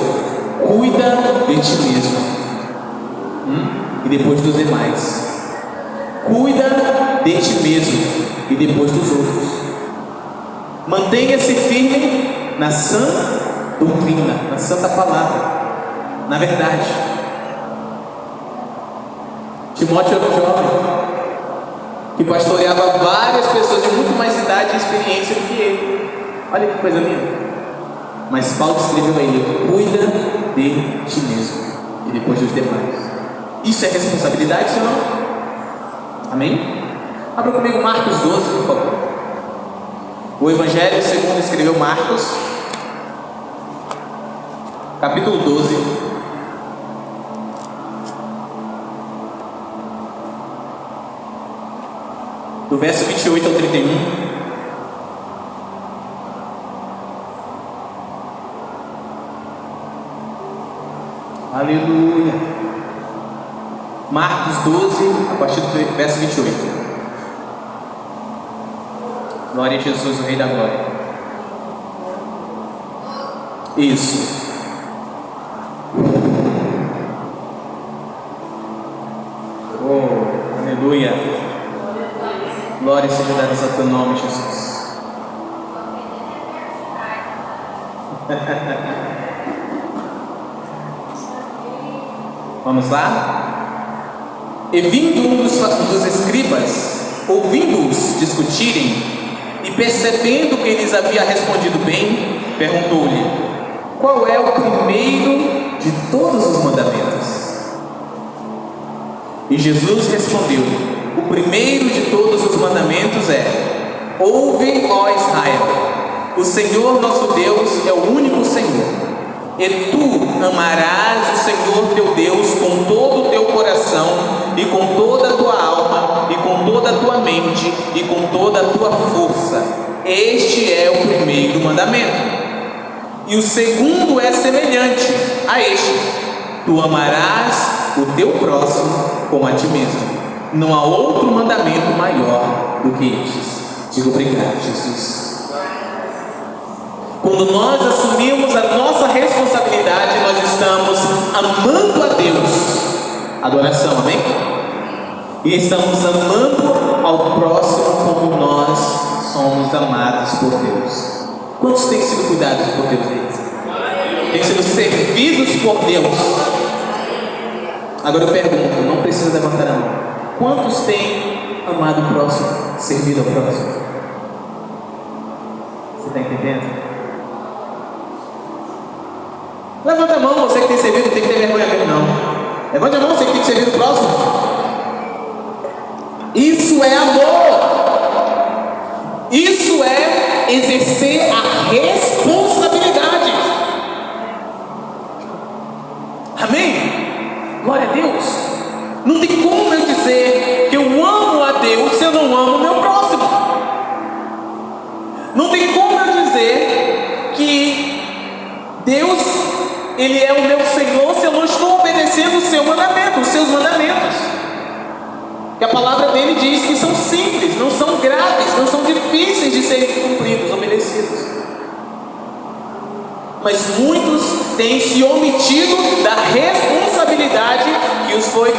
cuida de ti mesmo e depois dos demais. Cuida de ti mesmo e depois dos outros. Mantenha-se firme na sã doutrina, na santa palavra, na verdade. Timóteo era um jovem que pastoreava várias pessoas de muito mais idade e experiência do que ele. Olha que coisa linda. Mas Paulo escreveu a ele: cuida de ti mesmo e depois dos demais. Isso é responsabilidade, senão? Amém? Abra comigo Marcos 12, por favor. O Evangelho segundo escreveu Marcos, capítulo 12, do verso 28 ao 31. Aleluia. Marcos 12, a partir do verso 28. Glória a Jesus, o Rei da Glória. Isso. Oh, aleluia. Glória seja dada ao teu nome, Jesus. Vamos lá? E vindo um dos escribas, ouvindo-os discutirem, e percebendo que eles havia respondido bem, perguntou-lhe: qual é o primeiro de todos os mandamentos? E Jesus respondeu: o primeiro de todos os mandamentos é: ouve, ó Israel, o Senhor nosso Deus é o único Senhor. E tu amarás o Senhor teu Deus com todo o teu coração, e com toda a tua alma, e com toda a tua mente, e com toda a tua força. Este é o primeiro mandamento. E o segundo é semelhante a este: tu amarás o teu próximo como a ti mesmo. Não há outro mandamento maior do que estes. Digo obrigado, Jesus. Quando nós assumimos a nossa responsabilidade, nós estamos amando a Deus adoração, amém? E estamos amando ao próximo como nós somos amados por Deus. Quantos têm sido cuidados por Deus aí? Têm sido servidos por Deus? Agora eu pergunto, não precisa levantar a mão. Quantos têm amado o próximo, servido ao próximo? Você está entendendo? Levanta a mão, você que tem servido, não tem que ter vergonha mesmo não. Levante a mão, você que tem que servir o próximo. Isso é amor. Isso é exercer a responsabilidade. Amém? Glória a Deus. Não tem como eu dizer que eu amo a Deus se eu não amo o meu próximo. Não tem como eu dizer que Deus, Ele é o meu Senhor se eu não estou obedecendo o seu mandamento, os seus mandamentos. Que a palavra dele diz que são simples, não são graves, não são difíceis de serem cumpridos, obedecidos. Mas muitos têm se omitido da responsabilidade que os foi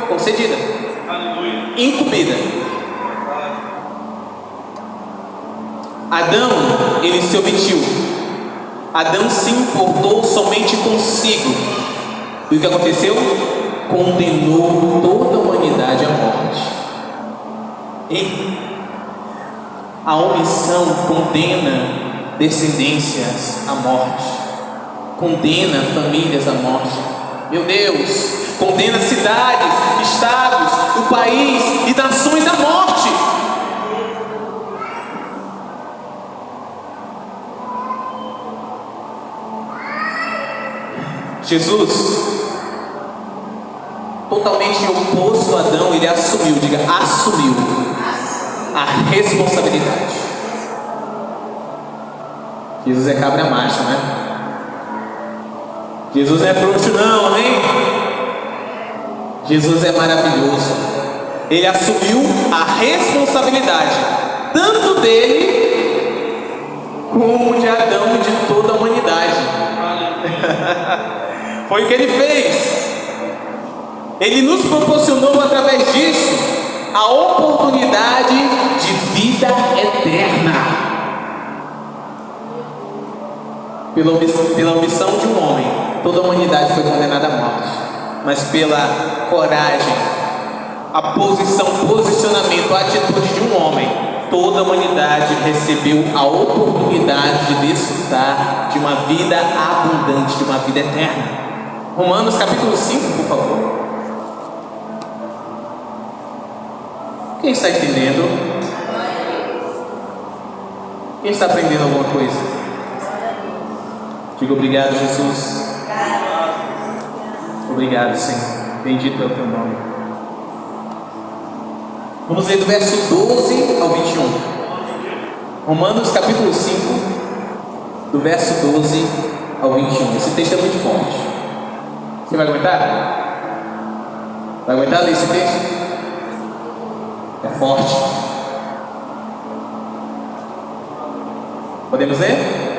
concedida, incumbida. Adão, ele se omitiu. Adão se importou somente consigo. E o que aconteceu? Condenou toda a humanidade à morte. E a omissão condena descendências à morte, condena famílias à morte. Meu Deus, condena cidades, estados, o país e nações à morte. Jesus, totalmente oposto a Adão, ele assumiu, diga, assumiu a responsabilidade. Jesus é cabra macho, né? Jesus não é frouxo não, amém? Jesus é maravilhoso. Ele assumiu a responsabilidade, tanto dele, como de Adão e de toda a humanidade. Foi o que ele fez. Ele nos proporcionou através disso a oportunidade de vida eterna. Pela omissão de um homem, toda a humanidade foi condenada à morte. Mas pela coragem, a posicionamento, a atitude de um homem, toda a humanidade recebeu a oportunidade de desfrutar de uma vida abundante, de uma vida eterna. Romanos capítulo 5, por favor. Quem está entendendo? Quem está aprendendo alguma coisa? Diga obrigado, Jesus. Obrigado, Senhor. Bendito é o teu nome. Vamos ler do verso 12 ao 21. Romanos capítulo 5, do verso 12 ao 21. Esse texto é muito forte. Você vai aguentar? Vai aguentar ler esse texto? É forte. Podemos ler?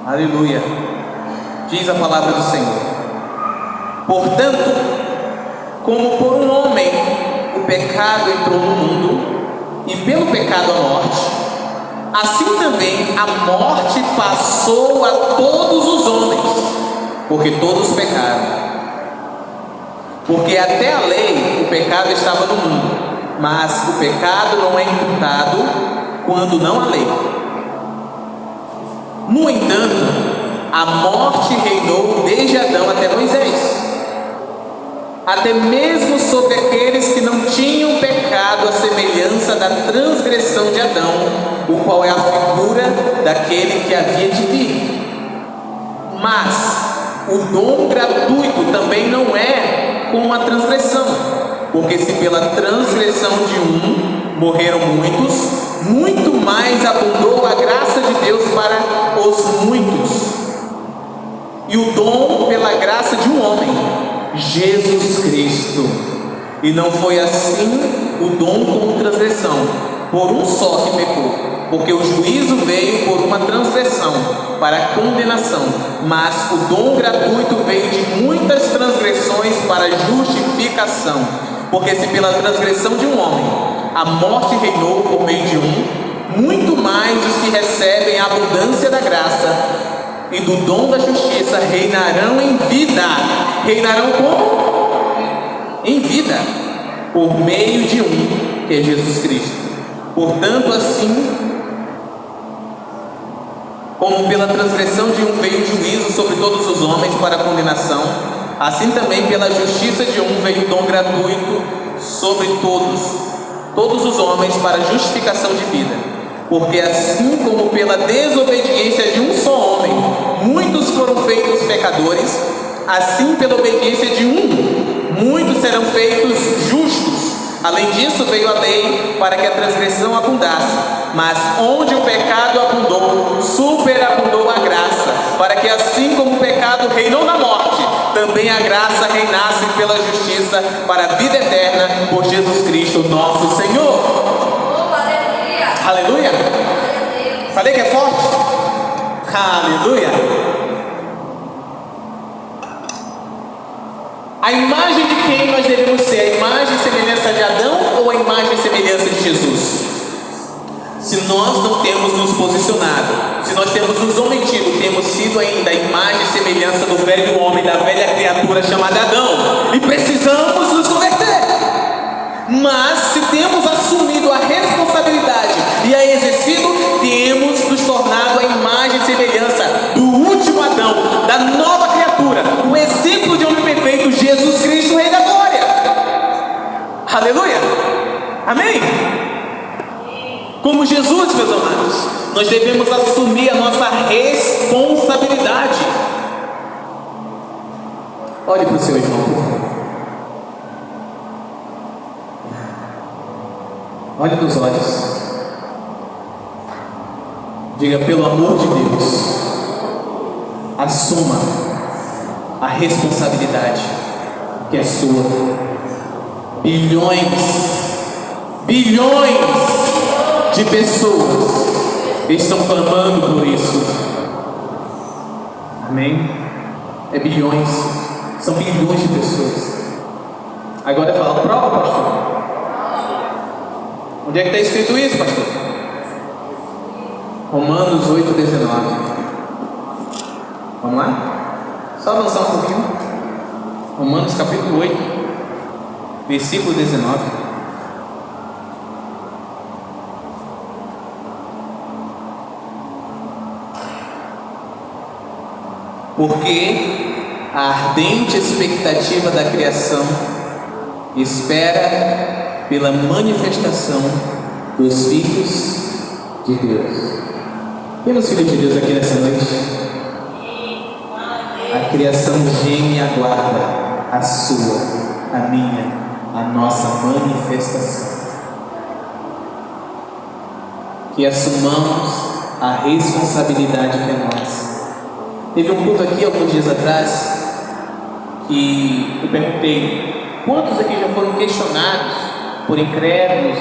Aleluia. Diz a palavra do Senhor: portanto, como por um homem o pecado entrou no mundo, e pelo pecado a morte, assim também a morte passou a todos os homens, porque todos pecaram. Porque até a lei o pecado estava no mundo, mas o pecado não é imputado quando não há lei. No entanto, a morte reinou desde Adão até Moisés, até mesmo sobre aqueles que não tinham pecado, à semelhança da transgressão de Adão, o qual é a figura daquele que havia de vir. Mas o dom gratuito também não é como a transgressão, porque se pela transgressão de um morreram muitos, muito mais abundou a graça de Deus para os muitos. E o dom pela graça de um homem, Jesus Cristo. E não foi assim o dom como transgressão, por um só que pecou, porque o juízo veio por uma transgressão para a condenação, mas o dom gratuito veio de muitas transgressões para a justificação. Porque se pela transgressão de um homem a morte reinou por meio de um, muito mais os que recebem a abundância da graça e do dom da justiça reinarão em vida. Reinarão como? Em vida, por meio de um, que é Jesus Cristo. Portanto, assim como pela transgressão de um veio o juízo sobre todos os homens para a condenação, assim também pela justiça de um veio o dom gratuito sobre todos os homens para a justificação de vida. Porque assim como pela desobediência de um só homem muitos foram feitos pecadores, assim pela obediência de um muitos serão feitos justos. Além disso veio a lei para que a transgressão abundasse, mas onde o pecado abundou, superabundou a graça, para que assim como o pecado reinou na morte, também a graça reinasse pela justiça para a vida eterna por Jesus Cristo nosso Senhor. Aleluia! Falei que é forte? Aleluia! A imagem de quem nós devemos ser? A imagem e semelhança de Adão ou a imagem e semelhança de Jesus? Se nós não temos nos posicionado, se nós temos nos omitido, temos sido ainda a imagem e semelhança do velho homem, da velha criatura chamada Adão, e precisamos nos converter. Mas se temos assumido a responsabilidade e a exercido, temos nos tornado a imagem e semelhança do último Adão, da nova criatura, o exemplo de homem perfeito, Jesus Cristo, Rei da Glória. Aleluia! Amém? Como Jesus, meus amados, nós devemos assumir a nossa responsabilidade. Olhe para o seu irmão, por favor. Olhe nos olhos. Diga: pelo amor de Deus, assuma a responsabilidade que é sua. Bilhões de pessoas estão clamando por isso. Amém? É bilhões, são bilhões de pessoas. Agora fala: prova, pastor. Onde é que está escrito isso, pastor? Romanos 8,19. Vamos lá? Só avançar um pouquinho. Romanos capítulo 8, versículo 19. Porque a ardente expectativa da criação espera pela manifestação dos filhos de Deus. Temos filhos de Deus aqui nessa noite? A criação geme e aguarda a sua, a minha, a nossa manifestação. Que assumamos a responsabilidade que é nossa. Teve um culto aqui alguns dias atrás que eu perguntei: quantos aqui já foram questionados por incrédulos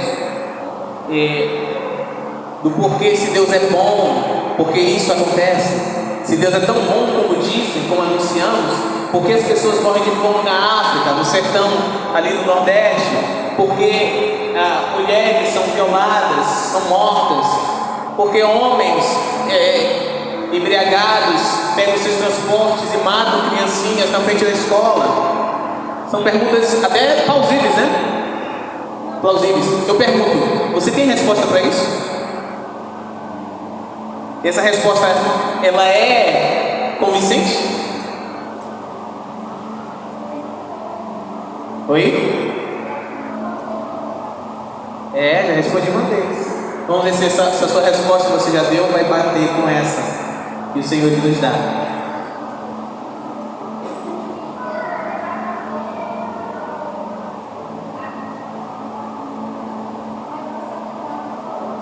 do porquê, se Deus é bom, porque isso acontece? Se Deus é tão bom como dizem, como anunciamos, porque as pessoas morrem de fome na África, no sertão ali no Nordeste? Porque mulheres são violadas, são mortas? Porque homens embriagados pegam seus transportes e matam criancinhas na frente da escola? São perguntas até plausíveis, né? Plausíveis. Eu pergunto: você tem resposta para isso? Essa resposta, ela é convincente? Oi? Já respondi uma vez. Vamos ver se essa sua resposta que você já deu vai bater com essa que o Senhor nos dá.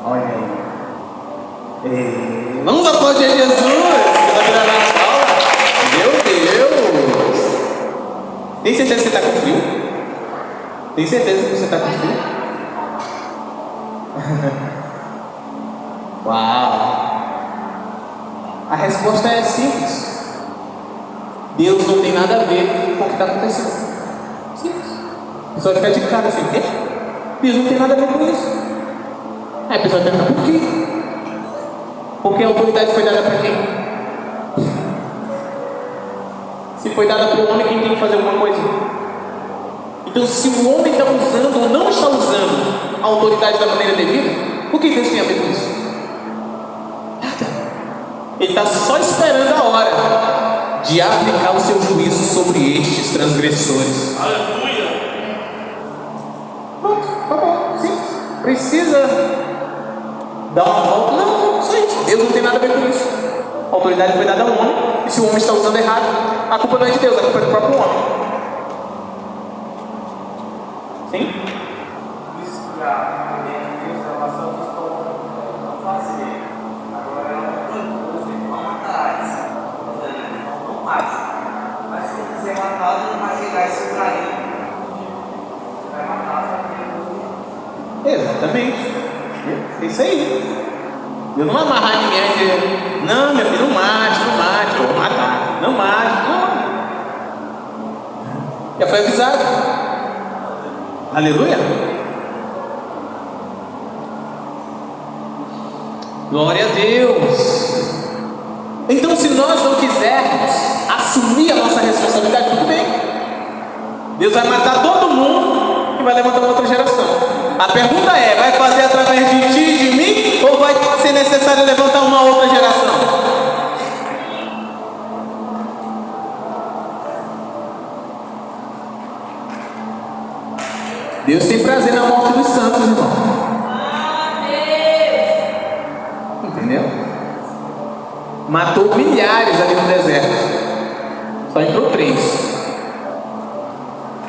Olha aí. Vamos aplaudir Jesus pela vida da aula. Meu Deus! Tem certeza que você está com frio? Tem certeza que você está com frio? A resposta é simples. Deus não tem nada a ver com o que está acontecendo. Simples. A pessoa fica de cara assim, quê? Deus não tem nada a ver com isso. Aí a pessoa pergunta, por quê? Porque a autoridade foi dada para quem? Se foi dada para o homem, quem tem que fazer alguma coisa? Então, se o homem está usando ou não está usando a autoridade da maneira devida, o que Deus tem a ver com isso? Nada. Ele está só esperando a hora de aplicar o seu juízo sobre estes transgressores. Aleluia! Pronto, tá bom, simples. Precisa dar uma volta? Não, só isso. Deus não tem nada a ver com isso. A autoridade foi dada ao homem, e se o homem está usando errado, a culpa não é de Deus, a culpa é do próprio homem. Sim? Isso para Deus, a relação que estou a fazer. Agora ela não matar, não mate. Mas se não quiser matar, não vai chegar isso para ele. Vai matar, sabe? Exatamente. É isso aí. Deus não vai amarrar ninguém e dizer, não, meu filho, não mate, eu vou matar. Não mate, não. Já foi avisado. Aleluia. Glória a Deus. Então, se nós não quisermos assumir a nossa responsabilidade, tudo bem. Deus vai matar todo mundo e vai levantar uma outra geração. A pergunta é, vai fazer através de ti e de mim, ou vai ser necessário levantar uma outra geração? Deus tem prazer na morte dos santos, irmão. Entendeu? Matou milhares ali no deserto. Só entrou 3.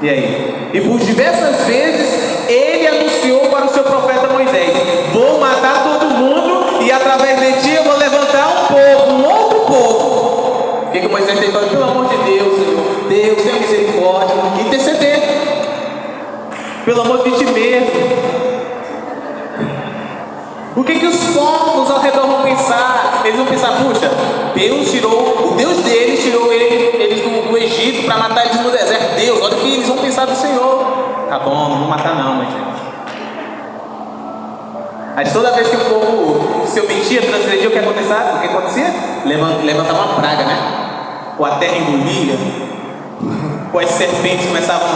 E aí? E por diversas vezes ele anunciou para o seu profeta Moisés: vou matar todo mundo e através de ti eu vou levantar um povo, um outro povo. O que Moisés tem falado? Pelo amor de Deus, Senhor, Deus, tenha misericórdia, interceder. Pelo amor de ti mesmo. O que os povos ao redor vão pensar? Eles vão pensar, puxa, Deus tirou, o Deus deles tirou eles do Egito para matar eles no deserto. Deus, olha o que eles vão pensar do Senhor. Tá bom, não vou matar não, mas gente. Mas toda vez que o povo se omitia, transgredia, o que acontecia? Levantava uma praga, né? Ou a terra engolia, ou as serpentes começavam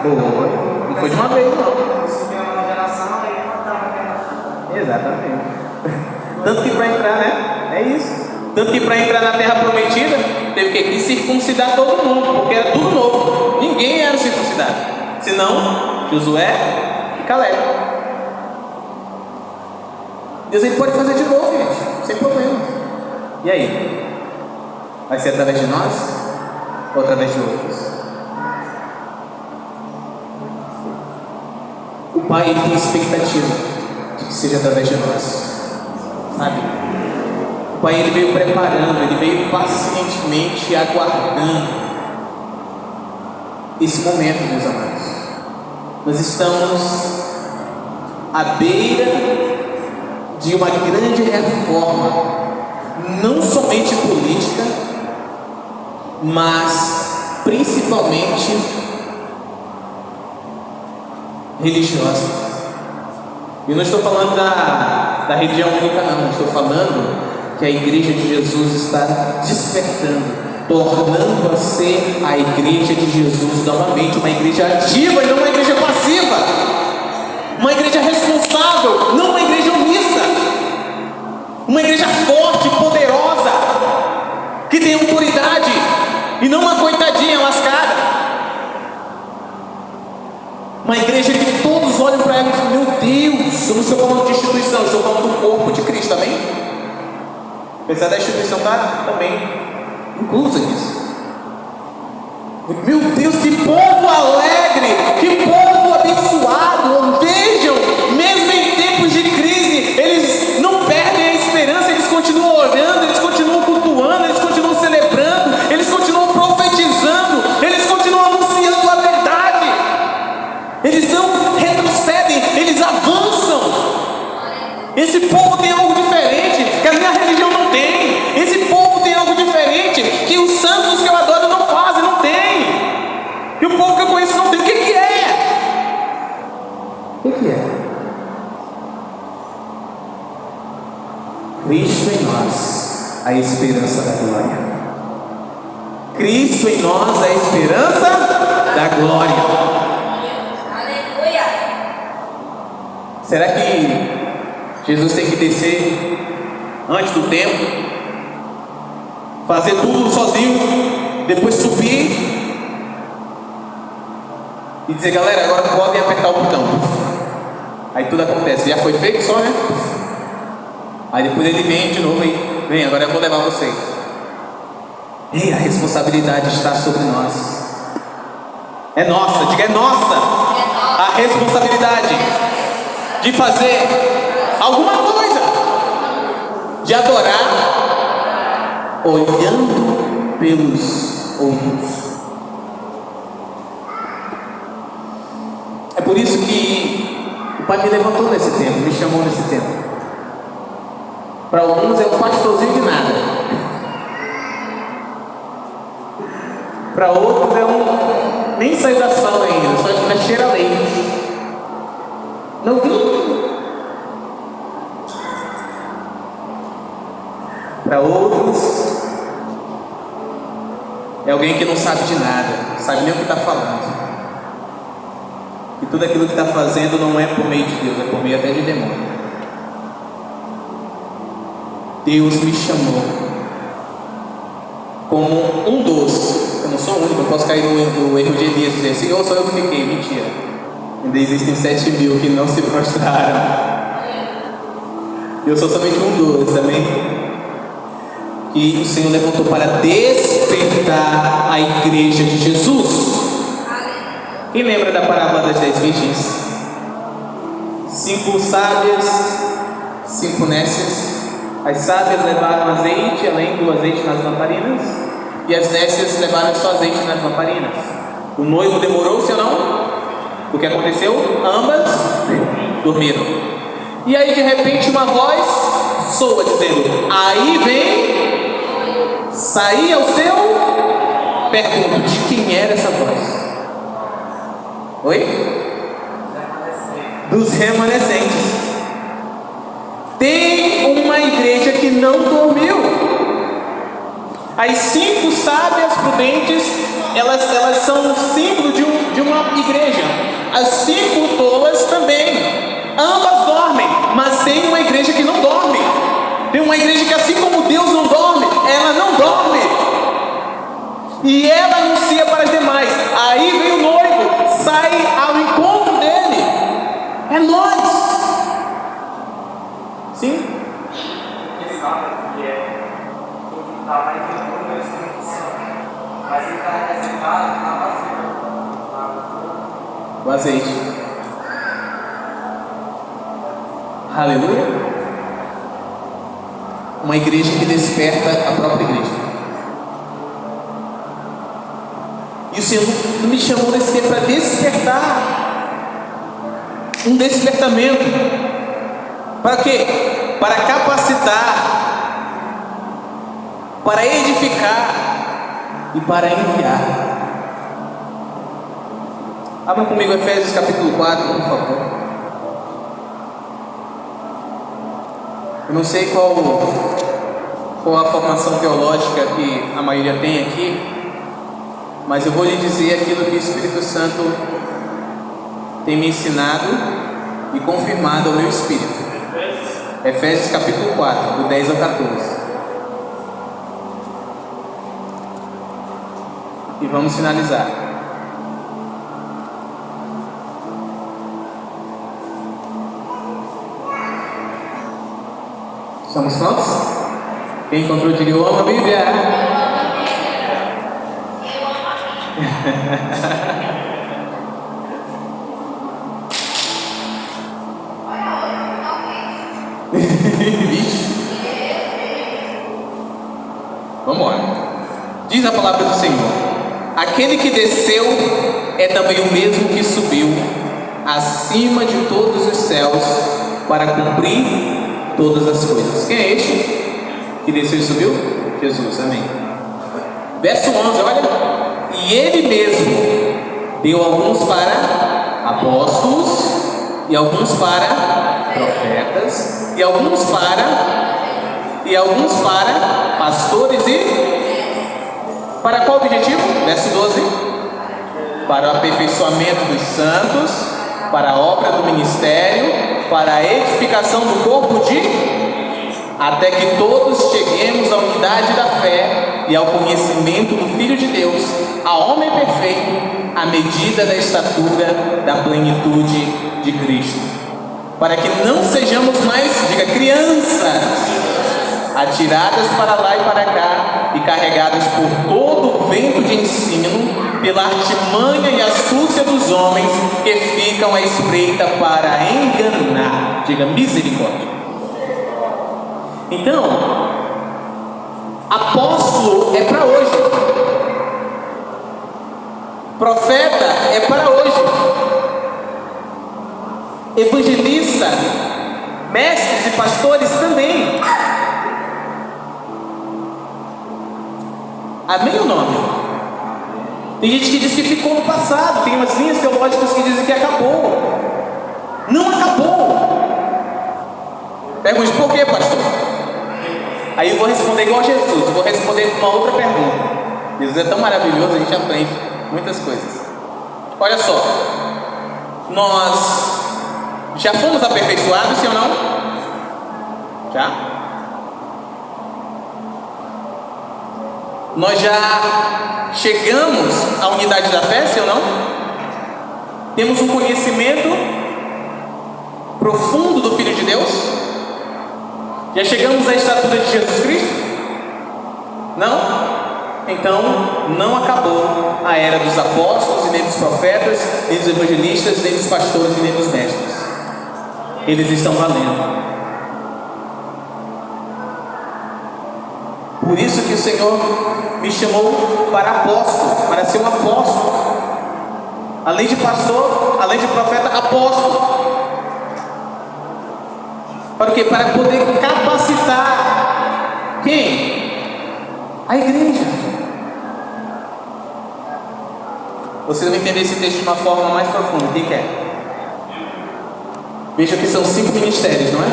não foi de uma vez, não. Exatamente. Tanto que para entrar, né? É isso. Tanto que para entrar na terra prometida, teve que circuncidar todo mundo, porque era tudo novo. Ninguém era circuncidado. Senão, Josué e Caleb. Deus ele pode fazer de novo, gente. Sem problema. E aí? Vai ser através de nós? Ou através de outros? O Pai tem expectativa de que seja através de nós, sabe? O Pai ele veio preparando, ele veio pacientemente aguardando esse momento, meus amados. Nós estamos à beira de uma grande reforma, não somente política, mas principalmente religiosa. Eu não estou falando da religião única, não. Estou falando que a igreja de Jesus está despertando, tornando a ser a igreja de Jesus novamente uma igreja ativa e não uma igreja passiva, uma igreja responsável, não uma igreja omissa, uma igreja forte, poderosa, que tem autoridade e não uma coitadinha lascada. Uma igreja que todos olham para ela e falam: meu Deus, eu não estou falando de instituição, eu estou falando do corpo de Cristo, amém? Apesar da instituição estar também inclusa nisso. Meu Deus, que povo alegre, que povo abençoado. Vejam, mesmo em tempos de crise, eles não perdem a esperança, eles continuam orando, eles continuam cultuando, eles continuam celebrando, eles continuam profetizando, eles continuam anunciando a verdade. Eles não retrocedem, eles avançam. Esse povo tem algo diferente que a minha religião não tem. Esse povo tem algo diferente que os santos que eu adoro não fazem, não tem. Que o povo que eu conheço não tem. O que que é? O que que é? Cristo em nós, a esperança da glória. Cristo em nós, a esperança da glória. Aleluia. Será que Jesus tem que descer antes do tempo, fazer tudo sozinho, depois subir e dizer, galera, agora podem apertar o botão? Aí tudo acontece. Já foi feito só, né? Aí depois ele vem de novo e vem, agora eu vou levar vocês. Ei, a responsabilidade está sobre nós. É nossa, diga, é nossa. A responsabilidade de fazer alguma coisa, de adorar olhando pelos outros. É por isso que o Pai me levantou nesse tempo, me chamou nesse tempo. Para alguns é um pastorzinho de nada, para outros é um nem saiu da sala ainda, só que ainda cheira leite. Não vi. Para outros é alguém que não sabe de nada, não sabe nem o que está falando. E tudo aquilo que está fazendo não é por meio de Deus, é por meio até de demônio. Deus me chamou como um dos. Eu não sou o único, eu posso cair no erro de Elias e dizer, Senhor, só eu que fiquei. Mentira. Ainda existem 7.000 que não se prostraram. Eu sou somente um dos, amém? E o Senhor levantou para despertar a igreja de Jesus. Quem lembra da parábola das 10 virgens? 5 sábias, 5 nécias. As sábias levaram azeite, além do azeite nas lamparinas, e as nécias levaram só azeite nas lamparinas. O noivo demorou-se ou não? O que aconteceu? Ambas dormiram. E aí de repente uma voz soa dizendo, aí vem, saí ao seu. Pergunto, de quem era essa voz? Oi? Dos remanescentes. Tem uma igreja que não dormiu. As 5 sábias prudentes, elas são símbolo de uma igreja. As 5 tolas também. Ambas dormem, mas tem uma igreja que não dorme. Tem uma igreja que, assim como Deus não dorme, ela não dorme. E ela anuncia para as demais. Aí vem o noivo, sai ao encontro dele. É nós. Sim? Ele sabe que é o que está mais em do Espírito Santo. Mas ele está representado na vazia. O azeite. Aleluia. Uma igreja que desperta a própria igreja. E o Senhor me chamou nesse tempo para despertar. Um despertamento. Para quê? Para capacitar, para edificar e para enviar. Abra comigo Efésios capítulo 4, por favor. Eu não sei qual a formação teológica que a maioria tem aqui, mas eu vou lhe dizer aquilo que o Espírito Santo tem me ensinado e confirmado ao meu espírito. Efésios capítulo 4, do 10 ao 14. E vamos finalizar. Somos prontos? Quem encontrou, diga eu amo a Bíblia. Vamos embora. Diz a palavra do Senhor: aquele que desceu é também o mesmo que subiu acima de todos os céus para cumprir todas as coisas. Quem é este que desceu e subiu? Jesus, amém. Verso 11, olha. E ele mesmo deu alguns para apóstolos, e alguns para profetas, e alguns para pastores e para qual objetivo? Verso 12. Para o aperfeiçoamento dos santos, para a obra do ministério, para a edificação do corpo até que todos cheguemos à unidade da fé e ao conhecimento do Filho de Deus, a homem perfeito, à medida da estatura da plenitude de Cristo, para que não sejamos mais, diga, crianças, atiradas para lá e para cá e carregadas por todo o vento de ensino, pela artimanha e astúcia dos homens que ficam à espreita para enganar, diga, misericórdia. Então, apóstolo é para hoje, profeta é para hoje, evangelista, mestres e pastores também. Amém ou não amém? Tem gente que diz que ficou no passado, tem umas linhas teológicas que dizem que acabou. Não acabou. Pergunte, por quê, pastor? Aí eu vou responder igual a Jesus, vou responder com uma outra pergunta. Jesus é tão maravilhoso, a gente aprende muitas coisas. Olha só, nós já fomos aperfeiçoados, sim ou não? Já? Nós já chegamos à unidade da fé, sim ou não? Temos um conhecimento profundo do Filho de Deus? Já chegamos à estatura de Jesus Cristo? Não? Então, não acabou a era dos apóstolos, e nem dos profetas, nem dos evangelistas, nem dos pastores e nem dos mestres. Eles estão valendo. Por isso que o Senhor me chamou para apóstolo, para ser um apóstolo. Além de pastor, além de profeta, apóstolo. Para o quê? Para poder capacitar quem? A igreja. Você vai entender esse texto de uma forma mais profunda. Quem quer? Veja que são 5 ministérios, não é?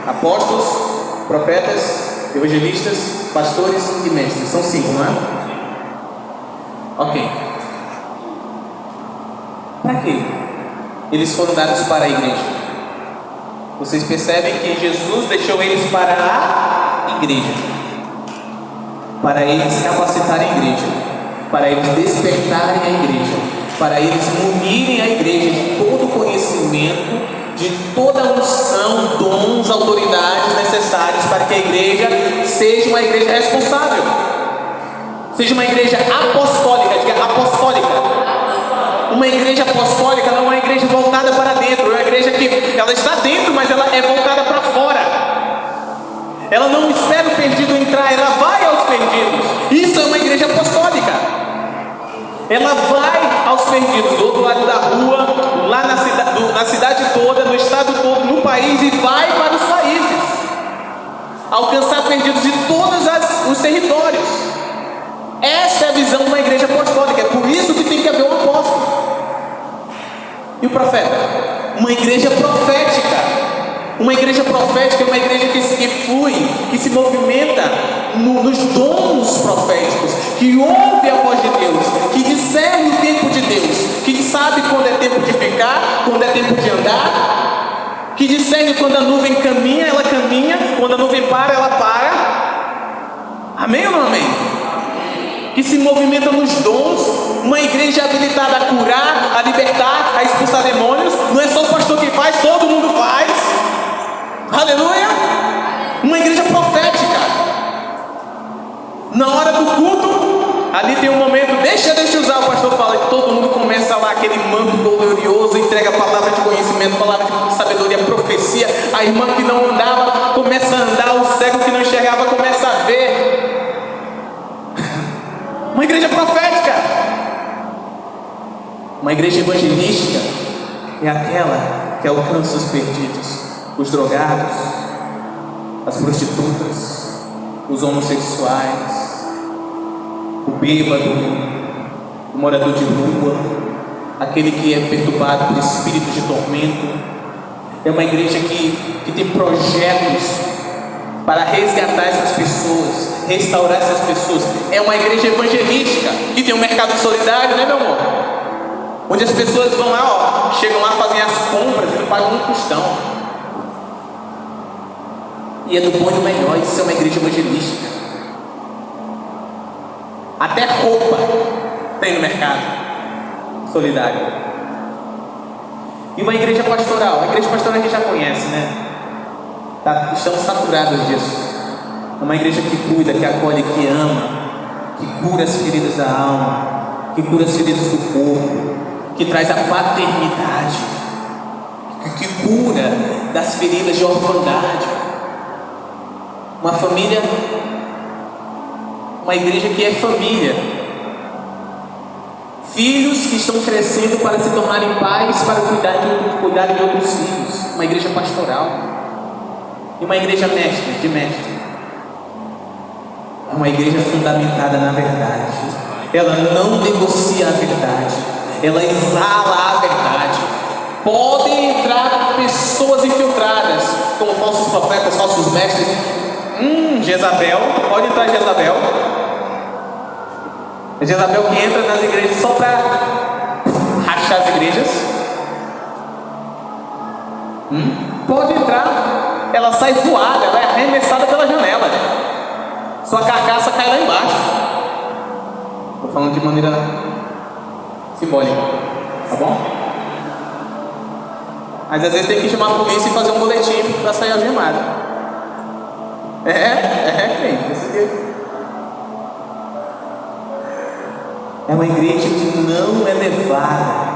Apóstolos, profetas, evangelistas, pastores e mestres. São 5, não é? Ok. Para quê? Eles foram dados para a igreja. Vocês percebem que Jesus deixou eles para a igreja, para eles capacitarem a igreja, para eles despertarem a igreja, para eles munirem a igreja de todo o conhecimento, de toda a unção, dons, autoridades necessários para que a igreja seja uma igreja responsável, seja uma igreja apostólica, diga apostólica. Uma igreja apostólica não é uma igreja voltada para dentro, é uma igreja que ela está dentro, mas ela é voltada para fora. Ela não espera o perdido entrar, ela vai aos perdidos. Isso é uma igreja apostólica. Ela vai aos perdidos do outro lado da rua, lá na cidade toda, no estado todo, no país, e vai para os países alcançar perdidos de todos os territórios. Essa é a visão de uma igreja apostólica. É por isso que tem que haver um apóstolo. E o profeta? Uma igreja profética. Uma igreja profética é uma igreja que flui, que se movimenta nos dons proféticos, que ouve a voz de Deus, que discerne o tempo de Deus, que sabe quando é tempo de ficar, quando é tempo de andar, que discerne quando a nuvem caminha, ela caminha, quando a nuvem para, ela para. Amém ou não amém? Que se movimenta nos dons, uma igreja habilitada a curar, a libertar, a expulsar demônios. Não é só o pastor que faz, todo mundo faz. Aleluia! Uma igreja profética. Na hora do culto, ali tem um momento, deixa eu usar, o pastor fala, e todo mundo começa lá, aquele manto glorioso, entrega a palavra de conhecimento, palavra de sabedoria, profecia. A irmã que não andava começa a andar, o cego que não enxergava começa a ver. Uma igreja profética. Uma igreja evangelística é aquela que alcança os perdidos, os drogados, as prostitutas, os homossexuais, o bêbado, o morador de rua, aquele que é perturbado por espíritos de tormento. É uma igreja que tem projetos para resgatar essas pessoas, restaurar essas pessoas. É uma igreja evangelística que tem um mercado solidário, né, meu amor? Onde as pessoas vão lá, chegam lá, fazem as compras e não pagam um tostão. E é do bom e do melhor. Isso é uma igreja evangelística. Até roupa tem no mercado solidário. E uma igreja pastoral. A igreja pastoral a gente já conhece, né? Estamos saturados disso. É uma igreja que cuida, que acolhe, que ama, que cura as feridas da alma, que cura as feridas do corpo, que traz a paternidade, que cura das feridas de orfandade. Uma família, uma igreja que é família. Filhos que estão crescendo para se tornarem pais, para cuidar de outros filhos. Uma igreja pastoral. E uma igreja de mestre. É uma igreja fundamentada na verdade. Ela não negocia a verdade. Ela exala a verdade. Podem entrar pessoas infiltradas, como falsos profetas, falsos mestres. Jezabel, pode entrar Jezabel. Jezabel que entra nas igrejas só para rachar as igrejas. Pode entrar, ela sai voada, ela é arremessada pela janela. Sua carcaça cai lá embaixo. Estou falando de maneira simbólica, tá bom? Mas às vezes tem que chamar a polícia e fazer um boletim para sair algemado. Crente, desse jeito. É uma igreja que não é levada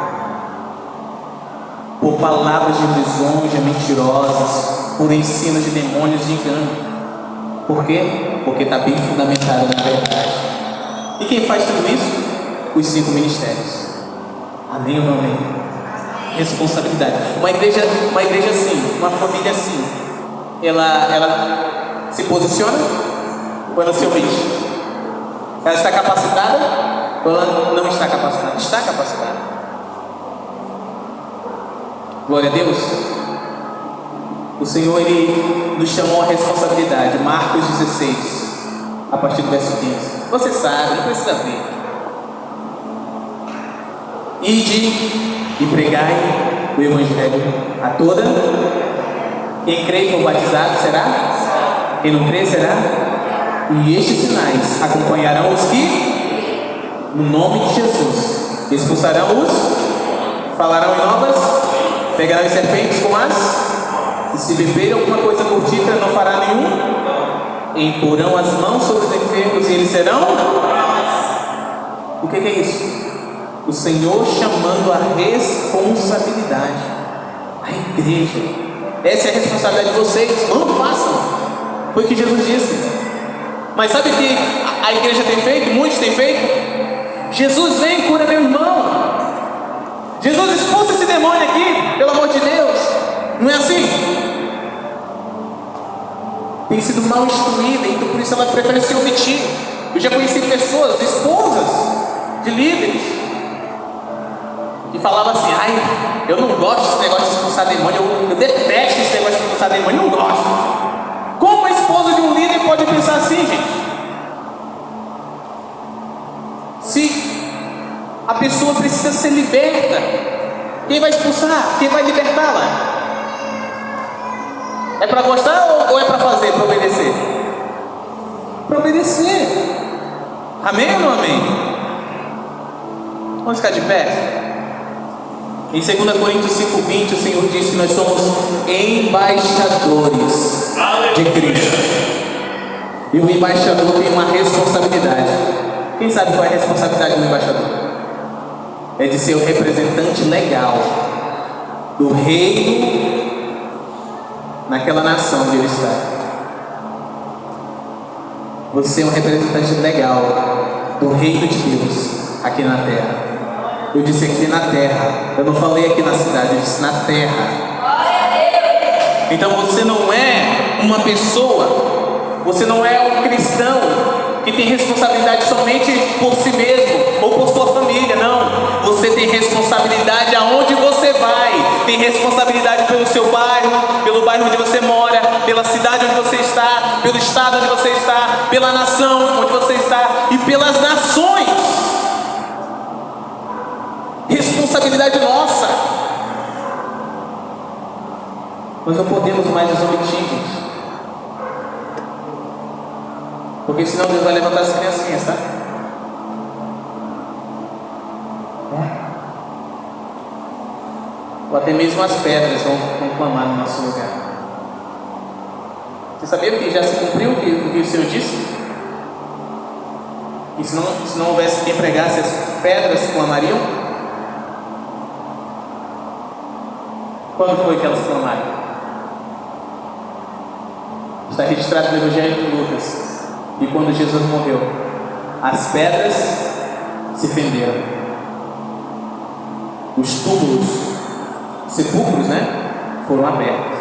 por palavras de lisonja mentirosas, por ensinos de demônios de engano. Por quê? Porque está bem fundamentado na verdade. E quem faz tudo isso? Os 5 ministérios. Amém ou não amém? Responsabilidade. Uma igreja assim, uma família assim, ela se posiciona ou ela se omite? Ela está capacitada ou ela não está capacitada? Está capacitada. Glória a Deus. O Senhor, Ele nos chamou a responsabilidade. Marcos 16, a partir do verso 15. Você sabe, não precisa ver. Ide e pregai o Evangelho a toda. Quem crê e for batizado será? Quem não crê será? E estes sinais acompanharão os que, no nome de Jesus, expulsarão os, falarão em novas, pegarão as serpentes com as, e se beber alguma coisa mortífera não fará nenhum, e imporão as mãos sobre os enfermos e eles serão. O que é isso? O Senhor chamando a responsabilidade. A igreja, essa é a responsabilidade de vocês. Não façam. Foi o que Jesus disse. Mas sabe o que a igreja tem feito? Muitos têm feito. Jesus vem e cura meu irmão. Jesus expulsa esse demônio aqui, pelo amor de Deus. Não é assim? Tem sido mal instruída, então por isso ela prefere se omitir. Eu já conheci pessoas, esposas de líderes, que falavam assim: ai, eu não gosto desse negócio de expulsar demônio, eu detesto esse negócio de expulsar demônio, eu não gosto. Como a esposa de um líder pode pensar assim, gente? Se a pessoa precisa ser liberta, quem vai expulsar? Quem vai libertá-la? É para gostar ou é para fazer, para obedecer? Para obedecer. Amém ou não amém? Vamos ficar de pé? Em 2 Coríntios 5:20, o Senhor diz que nós somos embaixadores de Cristo. E o embaixador tem uma responsabilidade. Quem sabe qual é a responsabilidade do embaixador? É de ser o representante legal do reino naquela nação onde ele está. Você é um representante legal do reino de Deus aqui na terra. Eu disse aqui na terra, eu não falei aqui na cidade, eu disse na terra. Então você não é uma pessoa, você não é um cristão que tem responsabilidade somente por si mesmo ou por sua família, não. Você tem responsabilidade aonde você vai, tem responsabilidade pelo seu bairro, pelo bairro onde você mora, pela cidade onde você está, pelo estado onde você está, pela nação onde você está e pelas nações. Responsabilidade nossa. Nós não podemos mais nos omitir, gente. Porque senão Deus vai levantar as criancinhas, tá? Ou até mesmo as pedras vão clamar no nosso lugar. Você sabia que já se cumpriu o que o Senhor disse? Que se não houvesse quem pregasse, as pedras clamariam? Quando foi que elas clamaram? Está registrado no Evangelho de Lucas. E quando Jesus morreu, as pedras se fenderam. Os túmulos, sepulcros, foram abertos.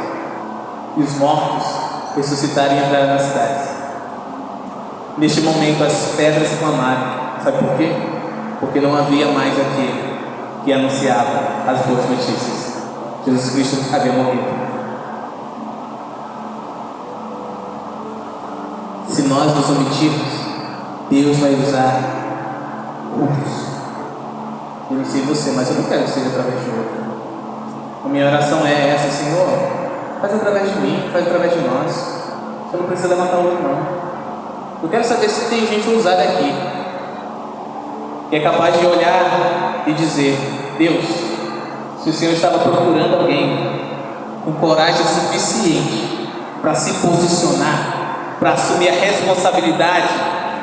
E os mortos ressuscitaram e entraram nas cidades. Neste momento as pedras clamaram. Sabe por quê? Porque não havia mais aquele que anunciava as boas notícias. Jesus Cristo havia morrido. Se nós nos omitirmos, Deus vai usar outros. Eu não sei você, mas eu não quero que seja através de outro. A minha oração é essa: Senhor, faz através de mim, faz através de nós. Você não precisa levantar outro, não. Eu quero saber se tem gente ousada aqui que é capaz de olhar e dizer: Deus, se o Senhor estava procurando alguém com coragem suficiente para se posicionar, para assumir a responsabilidade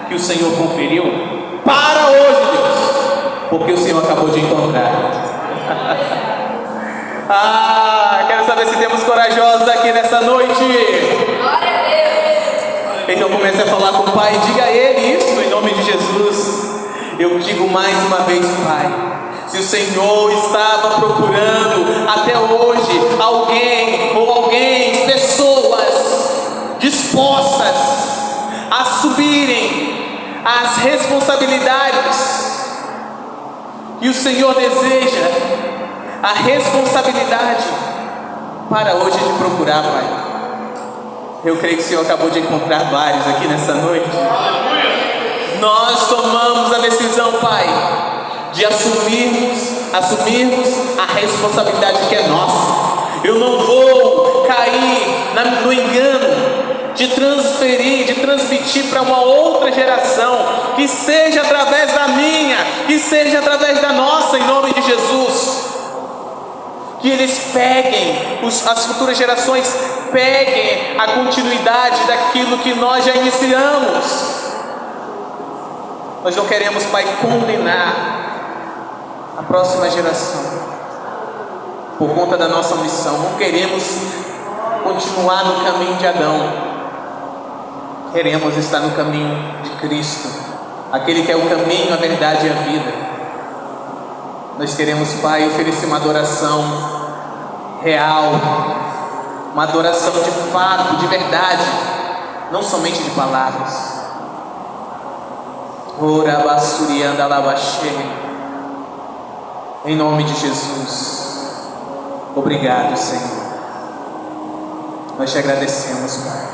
que o Senhor conferiu, para hoje, Deus, porque o Senhor acabou de encontrar. Quero saber se temos corajosos aqui nessa noite. Glória a Deus. Então comece a falar com o Pai, diga a Ele isso em nome de Jesus. Eu digo mais uma vez, Pai, se o Senhor estava procurando até hoje alguém ou alguém, pessoas dispostas a assumirem as responsabilidades que o Senhor deseja, a responsabilidade para hoje de procurar, Pai. Eu creio que o Senhor acabou de encontrar vários aqui nessa noite. Nós tomamos a decisão, Pai, de assumirmos a responsabilidade que é nossa. Eu não vou cair no engano de transmitir para uma outra geração, que seja através da minha, que seja através da nossa, em nome de Jesus. Que eles peguem, as futuras gerações peguem a continuidade daquilo que nós já iniciamos. Nós não queremos, Pai, condenar a próxima geração por conta da nossa missão. Não queremos continuar no caminho de Adão. Queremos estar no caminho de Cristo, aquele que é o caminho, a verdade e a vida. Nós queremos, Pai, oferecer uma adoração real, uma adoração de fato, de verdade, não somente de palavras. Em nome de Jesus. Obrigado, Senhor. Nós te agradecemos, Pai.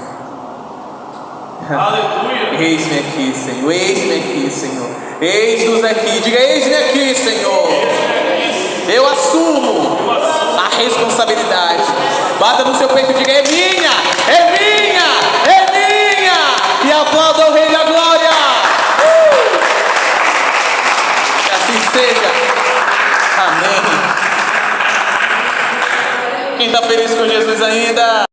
Aleluia. Eis-me aqui, Senhor. Eis-me aqui, Senhor. Eis-nos aqui. Diga: eis-me aqui, Senhor. Eu assumo a responsabilidade. Bata no seu peito e diga: é minha, é minha, é minha. E aplauda o Rei da Glória. Que assim seja. Amém. Quem está feliz com Jesus ainda?